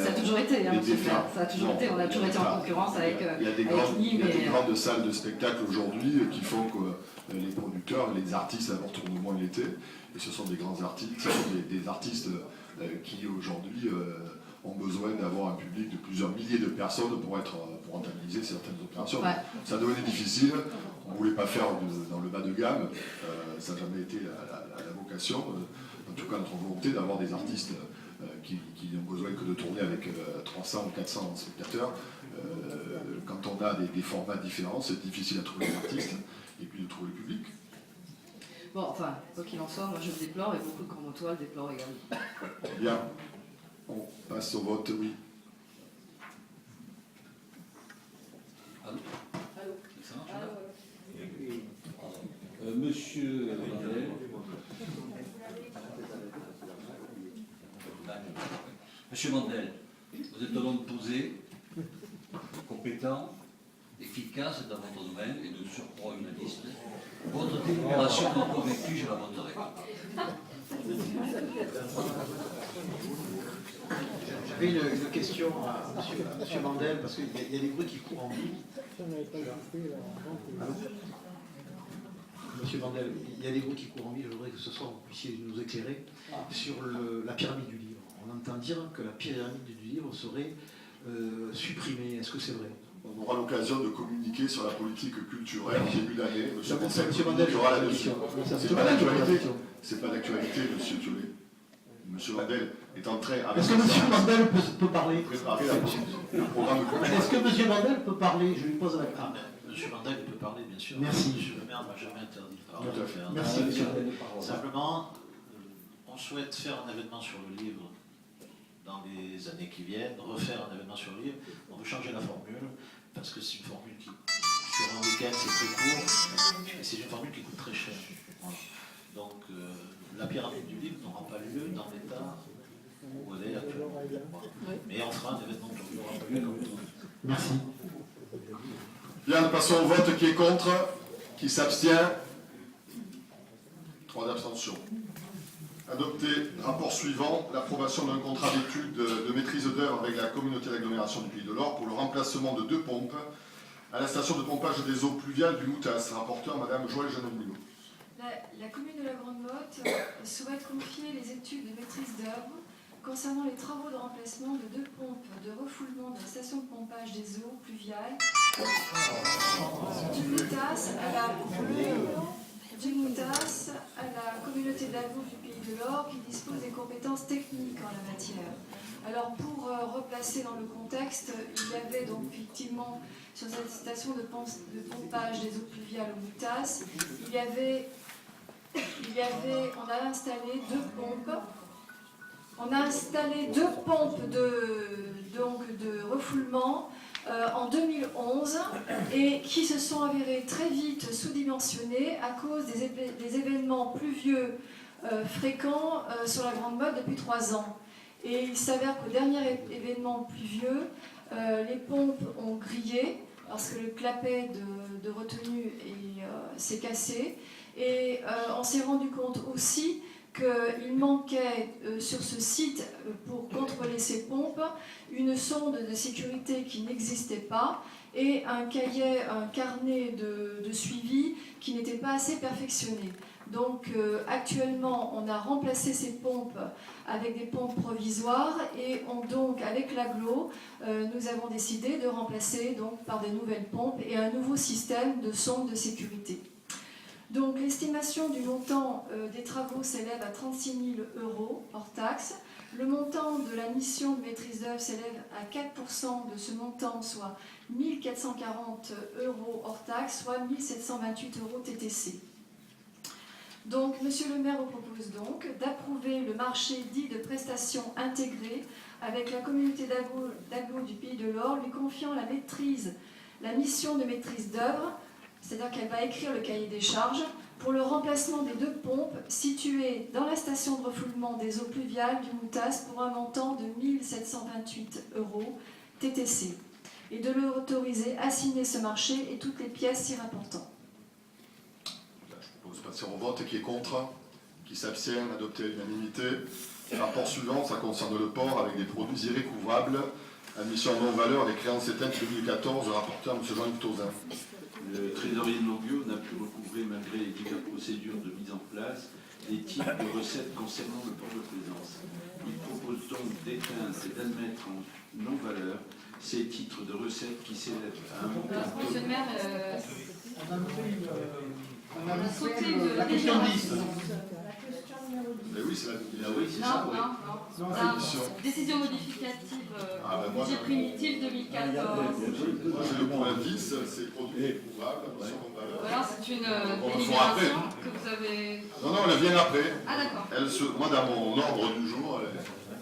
a toujours été, hein, monsieur Flair, ça a toujours été, on a toujours été en concurrence avec Nîmes. Il y a des grandes salles de spectacle aujourd'hui qui font que les producteurs, les artistes d'abord tournent moins l'été, et ce sont des grands artistes, ce sont des artistes qui aujourd'hui ont besoin d'avoir un public de plusieurs milliers de personnes pour rentabiliser certaines opérations. Ouais. Ça devenait difficile, on ne voulait pas faire dans le bas de gamme, ça n'a jamais été la vocation, en tout cas notre volonté d'avoir des artistes qui n'ont besoin que de tourner avec 300 ou 400 spectateurs. Quand on a des formats différents, c'est difficile à trouver les artistes et puis de trouver le public. Bon, enfin, quoi qu'il en soit, moi je le déplore et beaucoup de Grandmontois le déplorent également. Bien, on passe au vote, oui. Allô ? Monsieur Mandel. Monsieur Mandel, vous êtes un homme posé, compétent, efficace dans votre domaine et de surcroît humaniste. Votre délibération m'a convaincu, je la voterai. J'avais une question à monsieur Mandel, parce qu'il y a des bruits qui courent en ville. Monsieur Mandel, il y a des groupes qui courent en ville, je voudrais que ce soir vous puissiez nous éclairer sur la pyramide du livre. On entend dire que la pyramide du livre serait supprimée. Est-ce que c'est vrai? On aura l'occasion de communiquer sur la politique culturelle en début d'année. Monsieur Mandel, il y aura là-dessus. C'est pas d'actualité. C'est pas d'actualité, monsieur Thiollet. Monsieur Mandel est en train... Est-ce que monsieur Mandel peut parler? Préparer le programme de culture. Est-ce que monsieur Mandel peut parler? Je lui pose la question. Monsieur Mandel, il peut parler, bien sûr. Merci. Monsieur le maire ne m'a jamais interdit de parler. Tout à fait. Merci, monsieur. Simplement, on souhaite faire un événement sur le livre dans les années qui viennent, refaire un événement sur le livre. On veut changer la formule, parce que c'est une formule qui, sur un week-end, c'est très court, et c'est une formule qui coûte très cher. Voilà. Donc, la pyramide du livre n'aura pas lieu dans l'état où elle est actuellement. Voilà. Mais on fera un événement qui n'aura pas lieu comme tout. Merci. Bien, passons au vote. Qui est contre? Qui s'abstient? 3 abstentions. Adopté. Rapport suivant, l'approbation d'un contrat d'étude de maîtrise d'œuvre avec la communauté d'agglomération du Pays de l'Or pour le remplacement de 2 pompes à la station de pompage des eaux pluviales du Moutas. Rapporteur, Madame Joëlle Jeanne-Boulot. La commune de la Grande-Motte souhaite confier les études de maîtrise d'œuvre concernant les travaux de remplacement de 2 pompes de refoulement de la station de pompage des eaux pluviales du Moutas à la communauté d'agglo du Pays de l'Or qui dispose des compétences techniques en la matière. Alors pour replacer dans le contexte, il y avait donc effectivement sur cette station de pompage des eaux pluviales au Moutas, on a installé 2 pompes. On a installé 2 pompes de refoulement en 2011 et qui se sont avérées très vite sous-dimensionnées à cause des événements pluvieux fréquents sur la Grande Motte depuis 3 ans. Et il s'avère qu'au dernier événement pluvieux, les pompes ont grillé parce que le clapet de retenue s'est cassé. Et on s'est rendu compte aussi qu'il manquait sur ce site, pour contrôler ces pompes, une sonde de sécurité qui n'existait pas et un carnet de suivi qui n'était pas assez perfectionné. Donc actuellement, on a remplacé ces pompes avec des pompes provisoires et donc avec l'agglo, nous avons décidé de remplacer donc, par des nouvelles pompes et un nouveau système de sonde de sécurité. Donc l'estimation du montant des travaux s'élève à 36 000 € hors taxe. Le montant de la mission de maîtrise d'œuvre s'élève à 4% de ce montant, soit 1 440 € hors taxe, soit 1 728 € TTC. Donc, Monsieur le maire vous propose donc d'approuver le marché dit de prestations intégrées avec la communauté d'agglo du Pays de l'Or, lui confiant la mission de maîtrise d'œuvre, c'est-à-dire qu'elle va écrire le cahier des charges pour le remplacement des 2 pompes situées dans la station de refoulement des eaux pluviales du Moutas pour un montant de 1 728 € TTC et de l'autoriser à signer ce marché et toutes les pièces s'y rapportant. Je propose de passer au vote. Qui est contre? Qui s'abstient? Adopté à l'unanimité. Rapport suivant, ça concerne le port avec des produits irrécouvrables. Admission en non-valeur des créances éteintes 2014. Le rapporteur, M. Jean-Yves Tauzin. Le trésorier de Nogbio n'a pu recouvrer, malgré les diverses procédures de mise en place, des types de recettes concernant le port de plaisance. Il propose donc d'éteindre et d'admettre en non-valeur ces titres de recettes qui s'élèvent à un montant. Monsieur le maire, on a sauté la question 10. Mais oui, c'est ça, oui. Non, décision modificative, budget primitif 2014. Moi, j'ai le point 10, c'est produits irrécouvrables, admission en valeur. Alors, c'est une délibération que vous avez... Non, elle vient après. Ah, d'accord. Moi, dans mon ordre du jour,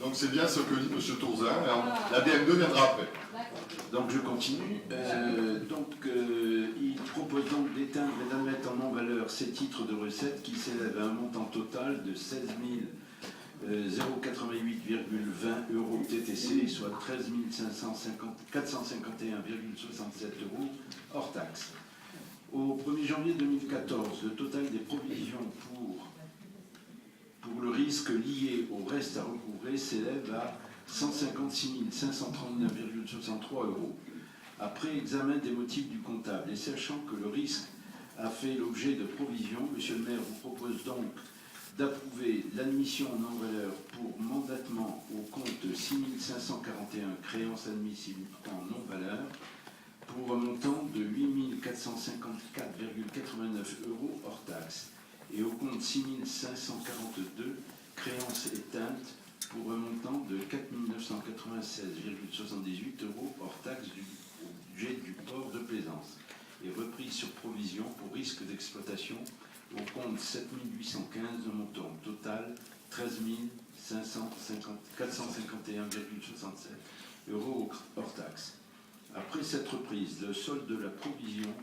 donc c'est bien ce que dit M. Tauzin. La DM2 viendra après. Donc je continue. Il propose donc d'éteindre et d'admettre en non-valeur ces titres de recettes qui s'élèvent à un montant total de 16 088,20 € TTC, soit 13 451,67 € hors taxe. Au 1er janvier 2014, le total des provisions pour le risque lié au reste à recouvrer s'élève à 156 539,63 €. Après examen des motifs du comptable et sachant que le risque a fait l'objet de provisions, Monsieur le maire vous propose donc d'approuver l'admission en non-valeur pour mandatement au compte 6 541 créances admissibles en non-valeur pour un montant de 8 454,89 € hors taxe et au compte 6 542 créances éteintes pour un montant de 4 996,78 € hors taxe du budget du port de plaisance et reprise sur provision pour risque d'exploitation au compte 7 815 de montant total 13 451,67 € hors taxe. Après cette reprise, le solde de la provision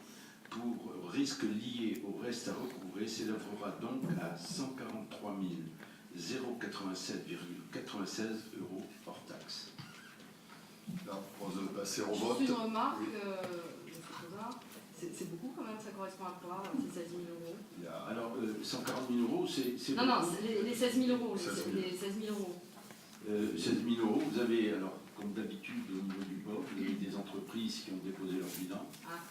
pour risque lié au reste à recouvrer s'élèvera donc à 143 087,96 € hors taxe. Là, on propose de passer au vote. Juste une remarque, c'est beaucoup quand même, ça correspond à quoi, ces 16 000 €? Alors, 140 000 €, c'est... Non, les 16 000 €, les 16 000 €. 16 000 €, vous avez, alors, comme d'habitude, au niveau du port, vous avez des entreprises qui ont déposé leur bilan,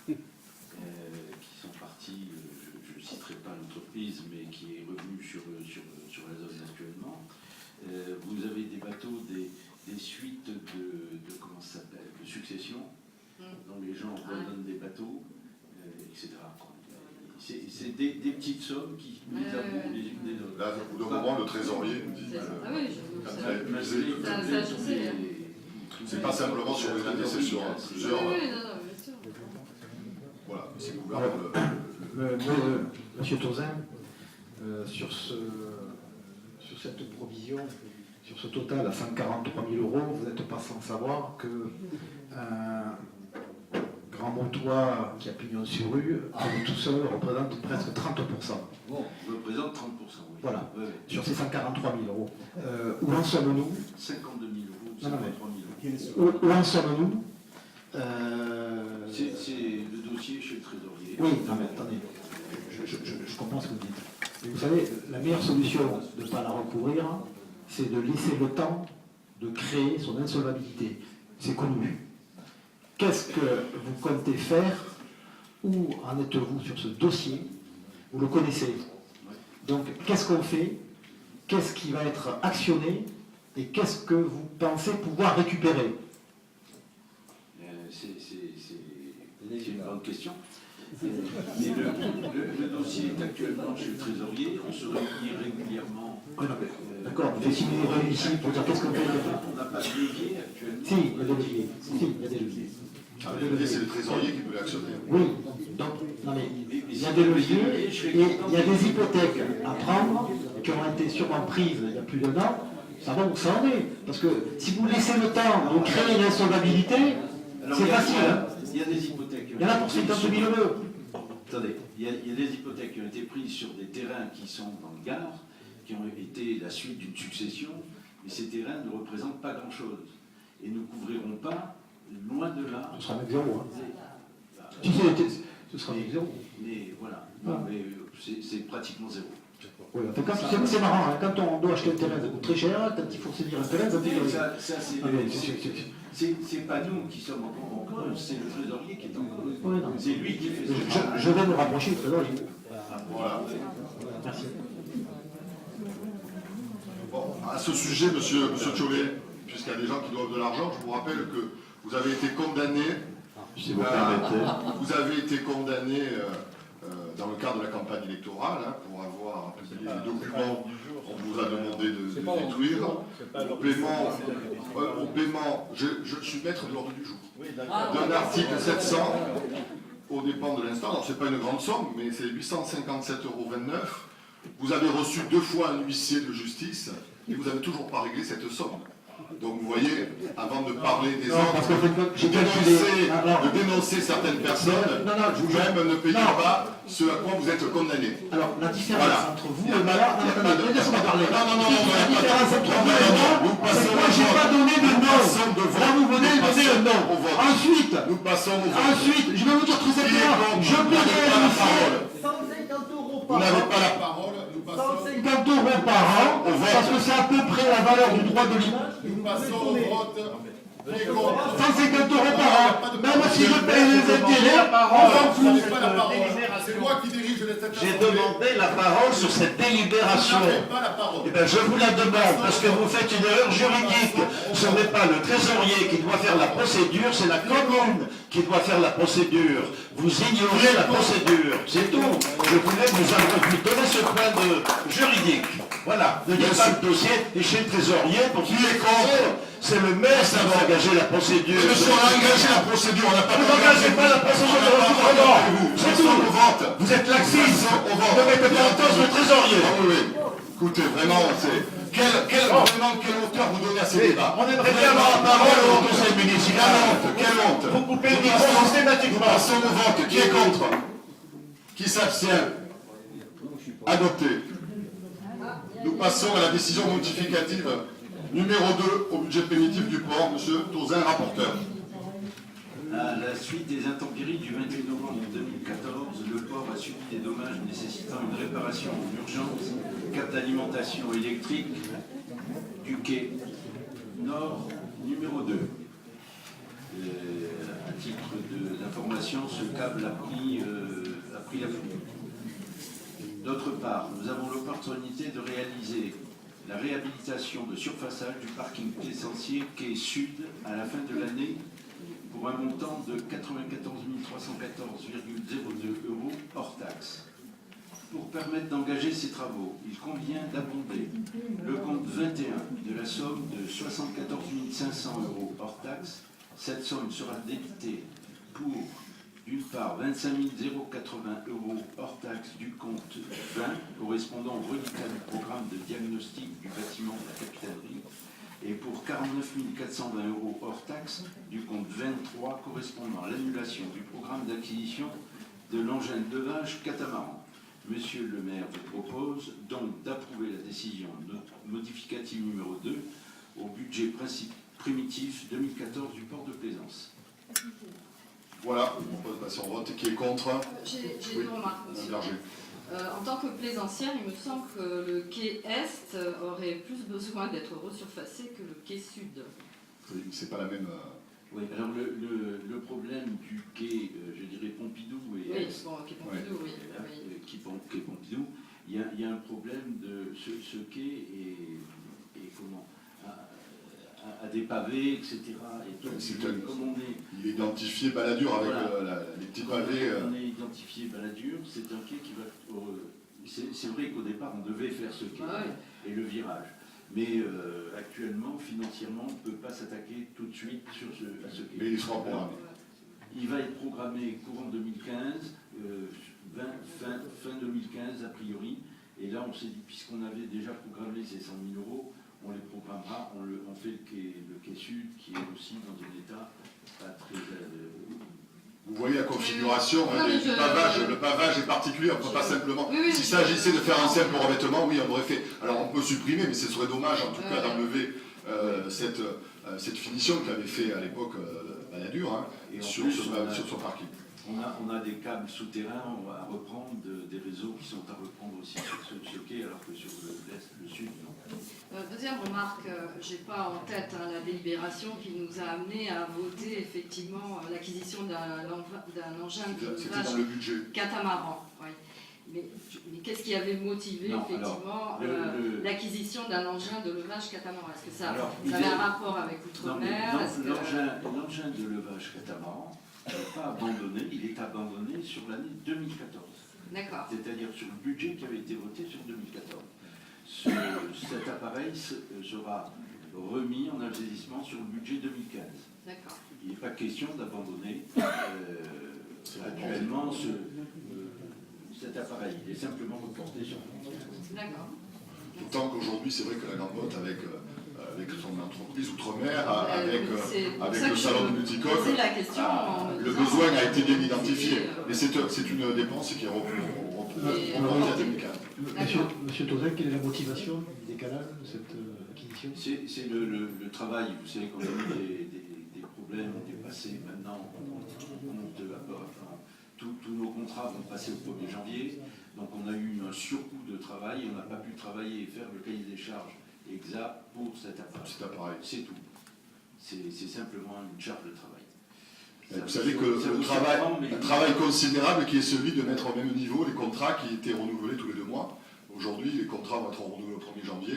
qui sont parties, je ne citerai pas l'entreprise, mais qui est revenue sur la zone actuellement. Vous avez des bateaux, des suites de comment ça s'appelle, de succession, dont les gens redonnent des bateaux, etc. C'est des petites sommes qui nous avons les unes des autres. Là, au bout d'un moment, le trésorier nous dit... c'est pas simplement sur les années, c'est sur plusieurs... Voilà, c'est couvert. Monsieur Tauzin, sur cette provision, sur ce total à 143 000 €, vous n'êtes pas sans savoir que Grand Montois qui a pignon sur rue, tout seul, représente presque 30%. Bon, représente 30%. Oui. Voilà, sur ces 143 000 €. Où en sommes-nous? 52 000 €, 53 000 €. Où en sommes-nous? C'est le dossier chez le trésorier. Oui, non mais attendez, je comprends ce que vous dites. Mais vous savez, la meilleure solution de ne pas la recouvrir, c'est de laisser le temps de créer son insolvabilité. C'est connu. Qu'est-ce que vous comptez faire? Où en êtes-vous sur ce dossier? Vous le connaissez. Donc, qu'est-ce qu'on fait? Qu'est-ce qui va être actionné? Et qu'est-ce que vous pensez pouvoir récupérer? C'est une bonne question. Mais le dossier est actuellement chez le trésorier. On se réunit régulièrement. D'accord, mais si vous réunissez pour dire qu'est-ce qu'on fait? On n'a pas de levier actuellement. Si, il y a des leviers. C'est le trésorier qui peut l'actionner. Oui, donc, non mais, il y a des leviers et il y a des hypothèques à prendre qui ont été sûrement prises il y a plus d'un an. Ça va où ça en est. Parce que si vous laissez le temps de créer l'insolvabilité, c'est facile. Il y a des hypothèques. Il y en a pour 50 000 euros. Attendez, il y a des hypothèques qui ont été prises sur des terrains qui sont dans le Gard, qui ont été la suite d'une succession, mais ces terrains ne représentent pas grand-chose. Et ne couvriront pas, loin de là... Ce sera même zéro. Si ce sera même zéro. Mais voilà, non, mais c'est pratiquement zéro. Oui, c'est marrant, hein. Quand on doit acheter un terrain, ça coûte très cher, quand il faut saisir un terrain, ça fait... C'est pas nous qui sommes en cause, c'est le trésorier qui est en cause. C'est lui qui fait ça. Je vais me rapprocher du trésorier. Voilà. Merci. Bon, à ce sujet, monsieur Thiollet, puisqu'il y a des gens qui doivent de l'argent, je vous rappelle que vous avez été condamné... Si vous permettez. Vous avez été condamné... dans le cadre de la campagne électorale, pour avoir publié les documents qu'on vous a demandé de détruire, au paiement, je suis maître de l'ordre du jour, d'un article 700 aux dépens de l'instant. Alors c'est pas une grande somme, mais c'est 857,29 €. Vous avez reçu 2 fois un huissier de justice et vous n'avez toujours pas réglé cette somme. Donc vous voyez, avant de parler des autres, de dénoncer certaines personnes, vous-même ne payez pas ce à quoi vous êtes condamné. Alors la différence entre vous et le malin, laissez-moi parler. La différence entre vous et moi, c'est que moi j'ai pas donné de nom. Là vous venez de donner un nom. Ensuite, nous passons au vote. Ensuite, je vais vous dire très simplement, je paierai un huissier. 150 € Vous n'avez pas la parole. 150 € par an, parce que c'est à peu près la valeur du droit de l'image. Nous passons au vote. 150 € par an, même si je paye les intérêts, on s'en fout. C'est moi qui dirige les têtes. J'ai demandé la parole sur cette délibération. Eh bien, je vous la demande parce que vous faites une erreur juridique. Ce n'est pas le trésorier qui doit faire la procédure, c'est la commune qui doit faire la procédure. Vous ignorez la procédure, c'est tout. Je voulais vous donner ce point de juridique. Voilà, il n'y a pas de dossier et chez le trésorier pour qui est contre. C'est le maire qui va engager la procédure. Monsieur, on a engagé la procédure, on n'a pas... Vous n'engagez pas la procédure de recouvrement. C'est tout. Vous êtes laxiste. Ne mettez pas en cause le trésorier. Oui. Écoutez, vraiment, c'est... Quelle hauteur vous donnez à ces débats? On aimerait bien avoir la parole au conseil municipal. Quelle honte. Vous coupez le micro systématiquement. Passons au vote. Qui est contre? Qui s'abstient? Adopté. Nous passons à la décision modificative numéro 2 au budget primitif du port. Monsieur Tauzin, rapporteur. À la suite des intempéries du 28 novembre 2014, le port a subi des dommages nécessitant une réparation en urgence, cap d'alimentation électrique du quai nord numéro 2. À titre d'information, ce câble a pris la fuite. D'autre part, nous avons l'opportunité de réaliser la réhabilitation de surfaçage du parking essentiel quai sud à la fin de l'année pour un montant de 94 314,02 € hors taxe. Pour permettre d'engager ces travaux, il convient d'abonder le compte 21 de la somme de 74 500 € hors taxe. Cette somme sera débitée pour, d'une part, 25 080 € hors taxe du compte 20, correspondant au reliquat du programme de diagnostic du bâtiment de la capitainerie, et pour 49 420 € hors taxe du compte 23, correspondant à l'annulation du programme d'acquisition de l'engin de levage catamaran. Monsieur le maire vous propose donc d'approuver la décision modificative numéro 2 au budget primitif 2014 du port de Plaisance. Voilà, je propose de passer au vote. Qui est contre? J'ai deux remarques, monsieur. Berger. En tant que plaisancière, il me semble que le quai Est aurait plus besoin d'être resurfacé que le quai Sud. C'est pas la même... Oui, alors le problème du quai, je dirais Pompidou et oui, bon, quai Pompidou, oui. Quai Pompidou, il y a un problème de ce quai et comment à des pavés, etc. Et donc, il est identifié baladure avec voilà. Les petits pavés. On est identifié baladure, c'est un quai qui va... c'est vrai qu'au départ, on devait faire ce quai et le virage. Mais actuellement, financièrement, on ne peut pas s'attaquer tout de suite à ce quai. Mais il sera programmé. Il va être programmé courant 2015, fin 2015 a priori. Et là, on s'est dit, puisqu'on avait déjà programmé ces 100 000 euros, on les programmera, on fait le quai sud, qui est aussi dans un état pas très... Vous voyez la configuration du pavage, le pavage est particulier, on ne peut pas simplement... S'il s'agissait de faire un simple revêtement, oui, on aurait fait... Alors on peut supprimer, mais ce serait dommage en tout cas d'enlever cette finition qu'avait fait à l'époque Balladur hein, sur son parking. On a des câbles souterrains, on va reprendre des réseaux qui sont à reprendre aussi sur ce quai, alors que sur l'est, le sud, non. Deuxième remarque, je n'ai pas en tête la délibération qui nous a amené à voter effectivement l'acquisition d'un engin de levage catamaran. Oui. Mais qu'est-ce qui avait motivé effectivement l'acquisition d'un engin de levage catamaran? Est-ce que ça avait un rapport avec l'outre-mer? L'engin de levage catamaran n'est pas abandonné, il est abandonné sur l'année 2014. D'accord. C'est-à-dire sur le budget qui avait été voté sur 2014. Cet appareil sera remis en investissement sur le budget 2015. D'accord. Il n'est pas question d'abandonner actuellement cet appareil. Il est simplement reporté sur le budget. D'accord. D'autant qu'aujourd'hui, c'est vrai que la Grande Motte, avec son entreprise Outre-mer, avec le salon de Multicoque, le besoin a été bien identifié. Mais c'est une dépense qui est reportée à 2015. Monsieur Tauzin, quelle est la motivation du décalage de cette acquisition? C'est le travail. Vous savez qu'on a eu des problèmes, on est passé maintenant, tous nos contrats vont passer au 1er janvier. Donc on a eu un surcoût de travail, on n'a pas pu travailler et faire le cahier des charges exact pour cet appareil. C'est tout. C'est simplement une charge de travail. Vous savez que un travail considérable qui est celui de mettre au même niveau les contrats qui étaient renouvelés tous les 2 mois. Aujourd'hui, les contrats vont être renouvelés au 1er janvier.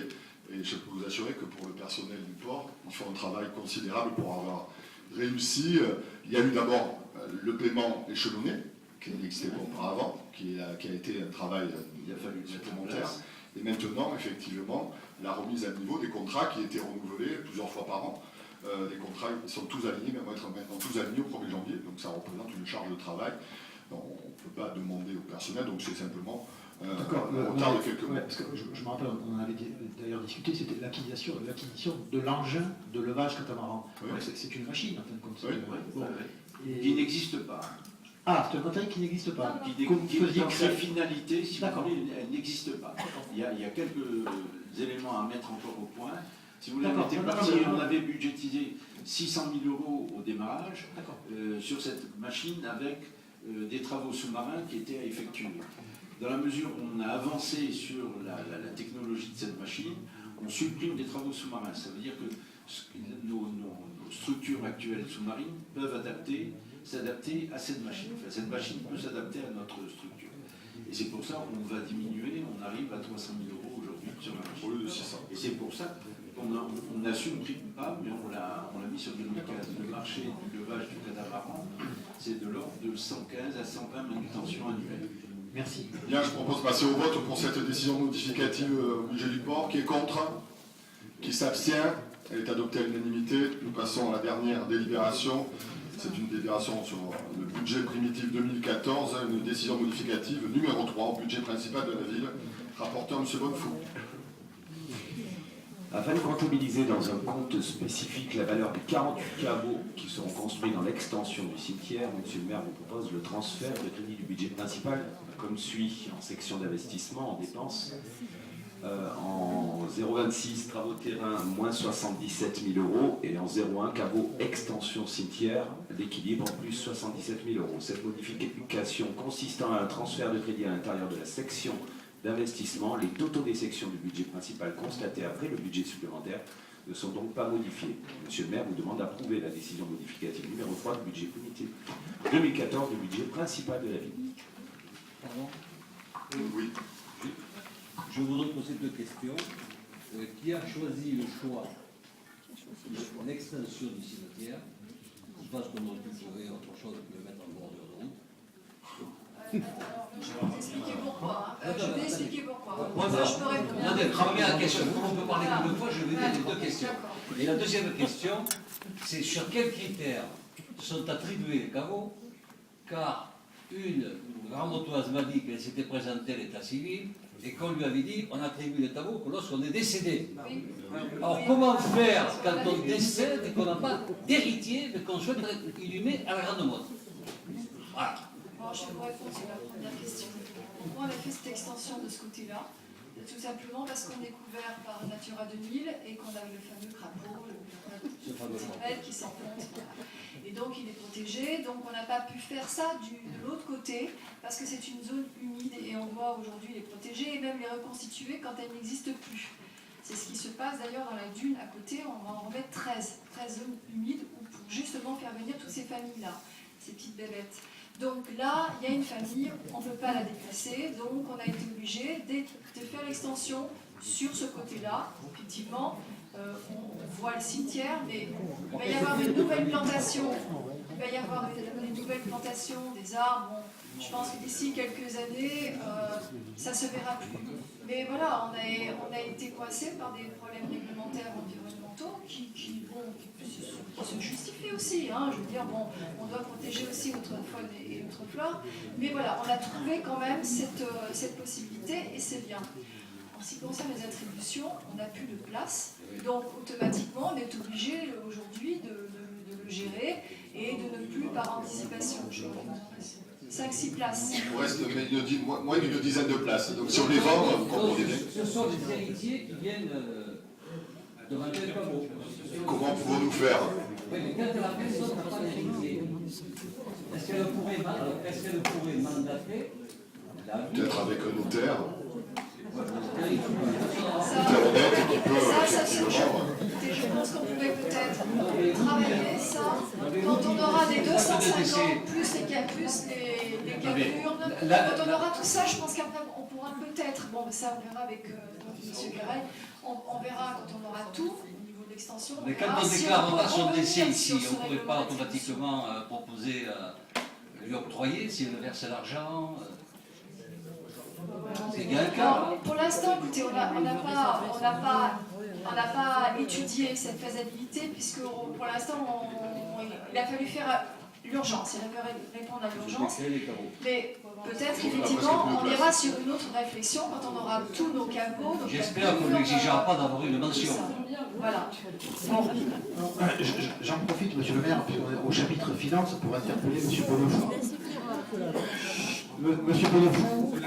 Et je peux vous assurer que pour le personnel du port, ils font un travail considérable pour avoir réussi. Il y a eu d'abord le paiement échelonné, qui n'existait pas auparavant, qui a été un travail supplémentaire. Et maintenant, effectivement, la remise à niveau des contrats qui étaient renouvelés plusieurs fois par an. Les contrats sont tous alignés, mais vont être maintenant tous alignés au 1er janvier. Donc ça représente une charge de travail. Donc, on ne peut pas demander au personnel, donc c'est simplement un retard de quelques mois. Parce que je me rappelle, on en avait d'ailleurs discuté, c'était l'acquisition de l'engin de levage catamaran. Oui. C'est une machine, en fin de compte. Qui n'existe pas. Ah, c'est un matériel qui n'existe pas. Dans sa finalité, si vous voulez, elle n'existe pas. Il y a quelques éléments à mettre encore au point. Si vous voulez, on avait budgétisé 600 000 euros au démarrage sur cette machine avec des travaux sous-marins qui étaient à effectuer. Dans la mesure où on a avancé sur la technologie de cette machine, on supprime des travaux sous-marins. Ça veut dire que nos structures actuelles sous-marines peuvent s'adapter à cette machine. Enfin, cette machine peut s'adapter à notre structure. Et c'est pour ça qu'on va diminuer, on arrive à 300 000 euros aujourd'hui sur la machine. Au lieu de 600. Et c'est pour ça qu'on assume pas, mais on l'a mis sur 2015. Le marché du levage du catamaran, c'est de l'ordre de 115 à 120 manutentions annuelles. Merci. Bien, je propose de passer au vote pour cette décision modificative au budget du port. Qui est contre? Qui s'abstient? Elle est adoptée à l'unanimité. Nous passons à la dernière délibération. C'est une délibération sur le budget primitif 2014, une décision modificative numéro 3 au budget principal de la ville. Rapporteur M. Bonnefou. Afin de comptabiliser dans un compte spécifique la valeur des 48 caveaux qui seront construits dans l'extension du cimetière, M. le maire vous propose le transfert de crédit du budget principal comme suit en section d'investissement en dépenses. En 0,26 travaux de terrain, moins 77 000 euros, et en 0,1 caveau extension cimetière d'équilibre, plus 77 000 euros. Cette modification consistant à un transfert de crédit à l'intérieur de la section d'investissement, les totaux des sections du budget principal constatés après le budget supplémentaire ne sont donc pas modifiés. Monsieur le maire vous demande d'approuver la décision modificative numéro 3 du budget primitif 2014 du budget principal de la ville. Pardon? Oui. Je voudrais poser 2 questions. Qui a choisi le choix de l'extension du cimetière? Je pense qu'on aurait pu trouver autre chose que de le mettre en bordure de route. Je vais vous expliquer pourquoi. Je vais expliquer pourquoi. Moi, je peux répondre. Attendez, la première question, comme on peut parler que 2 fois, je vais donner les 2 questions. Et la deuxième question, c'est sur quels critères sont attribués les caveaux, car une ramotoise m'a dit qu'elle s'était présentée à l'état civil et qu'on lui avait dit on attribue les caveaux que lorsqu'on est décédé. Alors comment faire quand on décède et qu'on n'a pas d'héritier mais qu'on souhaite être inhumé à la grande mode? Voilà. Alors, je vais vous répondre sur la première question. Pourquoi on a fait cette extension de ce côté-là? Tout simplement parce qu'on est couvert par Natura 2000 et qu'on a le fameux crapaud, qui s'enfonce. Et donc il est protégé, donc on n'a pas pu faire ça de l'autre côté parce que c'est une zone humide et on doit aujourd'hui les protéger et même les reconstituer quand elles n'existent plus. C'est ce qui se passe d'ailleurs dans la dune à côté, on va en remettre 13 zones humides pour justement faire venir toutes ces familles-là, ces petites bébêtes. Donc là, il y a une famille, on ne peut pas la déplacer, donc on a été obligé de faire l'extension sur ce côté-là. Effectivement, on voit le cimetière, mais il va y avoir une nouvelle plantation. Il va y avoir une nouvelle plantation des arbres. Bon, je pense que d'ici quelques années, ça ne se verra plus. Mais voilà, on a été coincé par des problèmes réglementaires environnementaux qui se justifient aussi. Hein. Je veux dire, bon, on doit protéger aussi notre faune et notre flore. Mais voilà, on a trouvé quand même cette possibilité et c'est bien. En ce qui concerne les attributions, on n'a plus de place. Donc automatiquement, on est obligé aujourd'hui de le gérer et de ne plus par anticipation. 5-6 places. Il vous reste moins d'une dizaine de places. Donc si on les vend, vous comprenez bien. Ce sont des héritiers qui viennent demander le caveau. Comment pouvons-nous faire? Oui, mais quand la personne n'a pas d'héritier, est-ce qu'elle pourrait mandater? Peut-être avec un notaire. Je pense qu'on pouvait peut-être travailler ça quand on aura des 250 plus les capurnes. Quand on aura tout ça, je pense qu'après on pourra peut-être, bon ça on verra avec M. Garay, on verra quand on aura tout au niveau de l'extension. Mais quand on déclare son décès ici, on ne pourrait pas automatiquement proposer lui octroyer si elle verse l'argent. Pour l'instant, écoutez, on n'a pas étudié cette faisabilité puisque pour l'instant, il a fallu faire l'urgence, il a fallu répondre à l'urgence. Mais peut-être qu'effectivement, on ira sur une autre réflexion quand on aura tous nos caveaux. J'espère qu'on n'exigera pas d'avoir une mention. Voilà. J'en profite, monsieur le maire, au chapitre finance pour interpeller monsieur Bonnefoy. Monsieur Bonnefoy,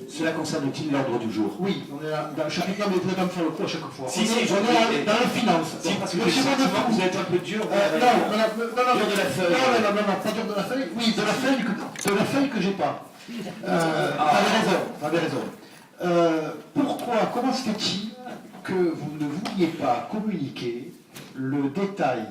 cela concerne-t-il l'ordre du jour? Oui, on est dans le chapitre, mais vous n'allez pas me faire le coup à chaque fois. Si, on est dans les finances. Si, parce que monsieur Bonnefoy, vous êtes un peu dur. Non, de la feuille. Non, pas dur de la feuille. Oui, de la feuille que j'ai pas. Vous avez raison. Comment se fait-il que vous ne vouliez pas communiquer le détail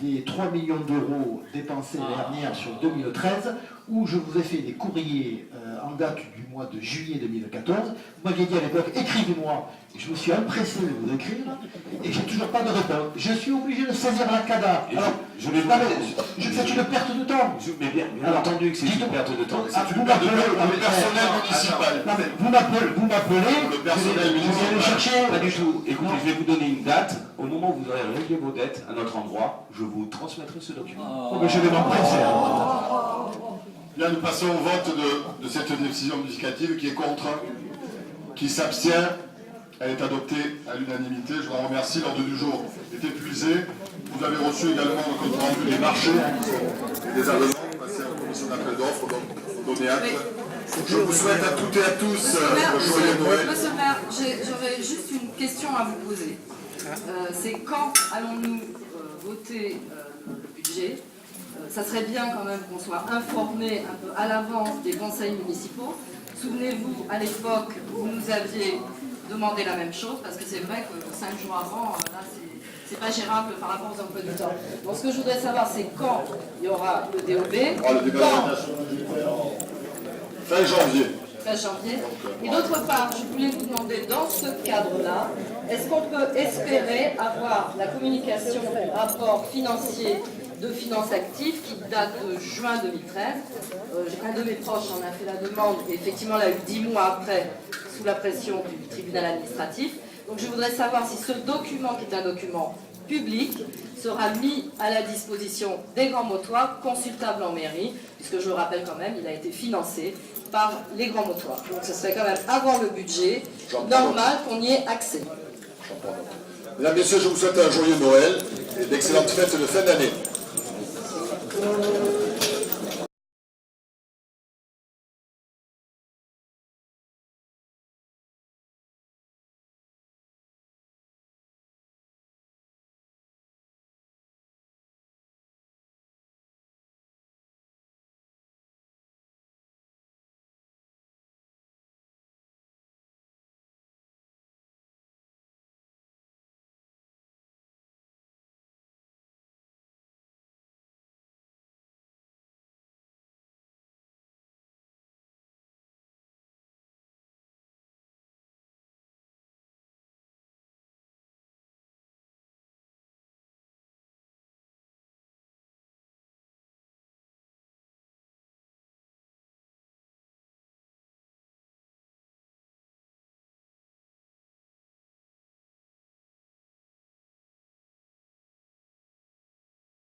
des 3 millions d'euros dépensés l'année dernière sur 2013, où je vous ai fait des courriers en date du mois de juillet 2014. Vous m'aviez dit à l'époque, écrivez-moi. Je me suis empressé de vous écrire et j'ai toujours pas de réponse. Je suis obligé de saisir la CADA. Alors, c'est une perte de temps. Mais bien entendu que c'est une perte de temps. C'est une perte de temps pour le personnel municipal. Vous m'appelez, le personnel vous allez chercher. Pas du tout. Écoutez, je vais vous donner une date. Au moment où vous aurez réglé vos dettes à notre endroit, je vous transmettrai ce document. Mais je vais m'empresser. Bien, nous passons au vote de cette décision modificative qui est contre, qui s'abstient. Elle est adoptée à l'unanimité. Je vous en remercie. L'ordre du jour est épuisé. Vous avez reçu également le compte rendu des marchés, des abonnements, passés à la commission d'appel d'offres, donc donné acte. Je vous souhaite à toutes et à tous un joyeux Noël. Monsieur le maire, j'aurais juste une question à vous poser. C'est quand allons-nous voter le budget? Ça serait bien quand même qu'on soit informé un peu à l'avance des conseils municipaux. Souvenez-vous, à l'époque, vous nous aviez demandé la même chose, parce que c'est vrai que 5 jours avant, là, c'est pas gérable par rapport aux emplois du temps. Donc ce que je voudrais savoir, c'est quand il y aura le DOB. Fin janvier. Fin janvier. Et d'autre part, je voulais vous demander, dans ce cadre-là, est-ce qu'on peut espérer avoir la communication du rapport financier de finances actives qui date de juin 2013. Un de mes proches en a fait la demande et effectivement l'a eu 10 mois après sous la pression du tribunal administratif. Donc je voudrais savoir si ce document, qui est un document public sera mis à la disposition des Grands Mottois, consultable en mairie, puisque je le rappelle quand même, il a été financé par les Grands Mottois. Donc ce serait quand même avant le budget normal qu'on y ait accès. Mesdames, Messieurs, je vous souhaite un joyeux Noël et d'excellentes fêtes de fin d'année.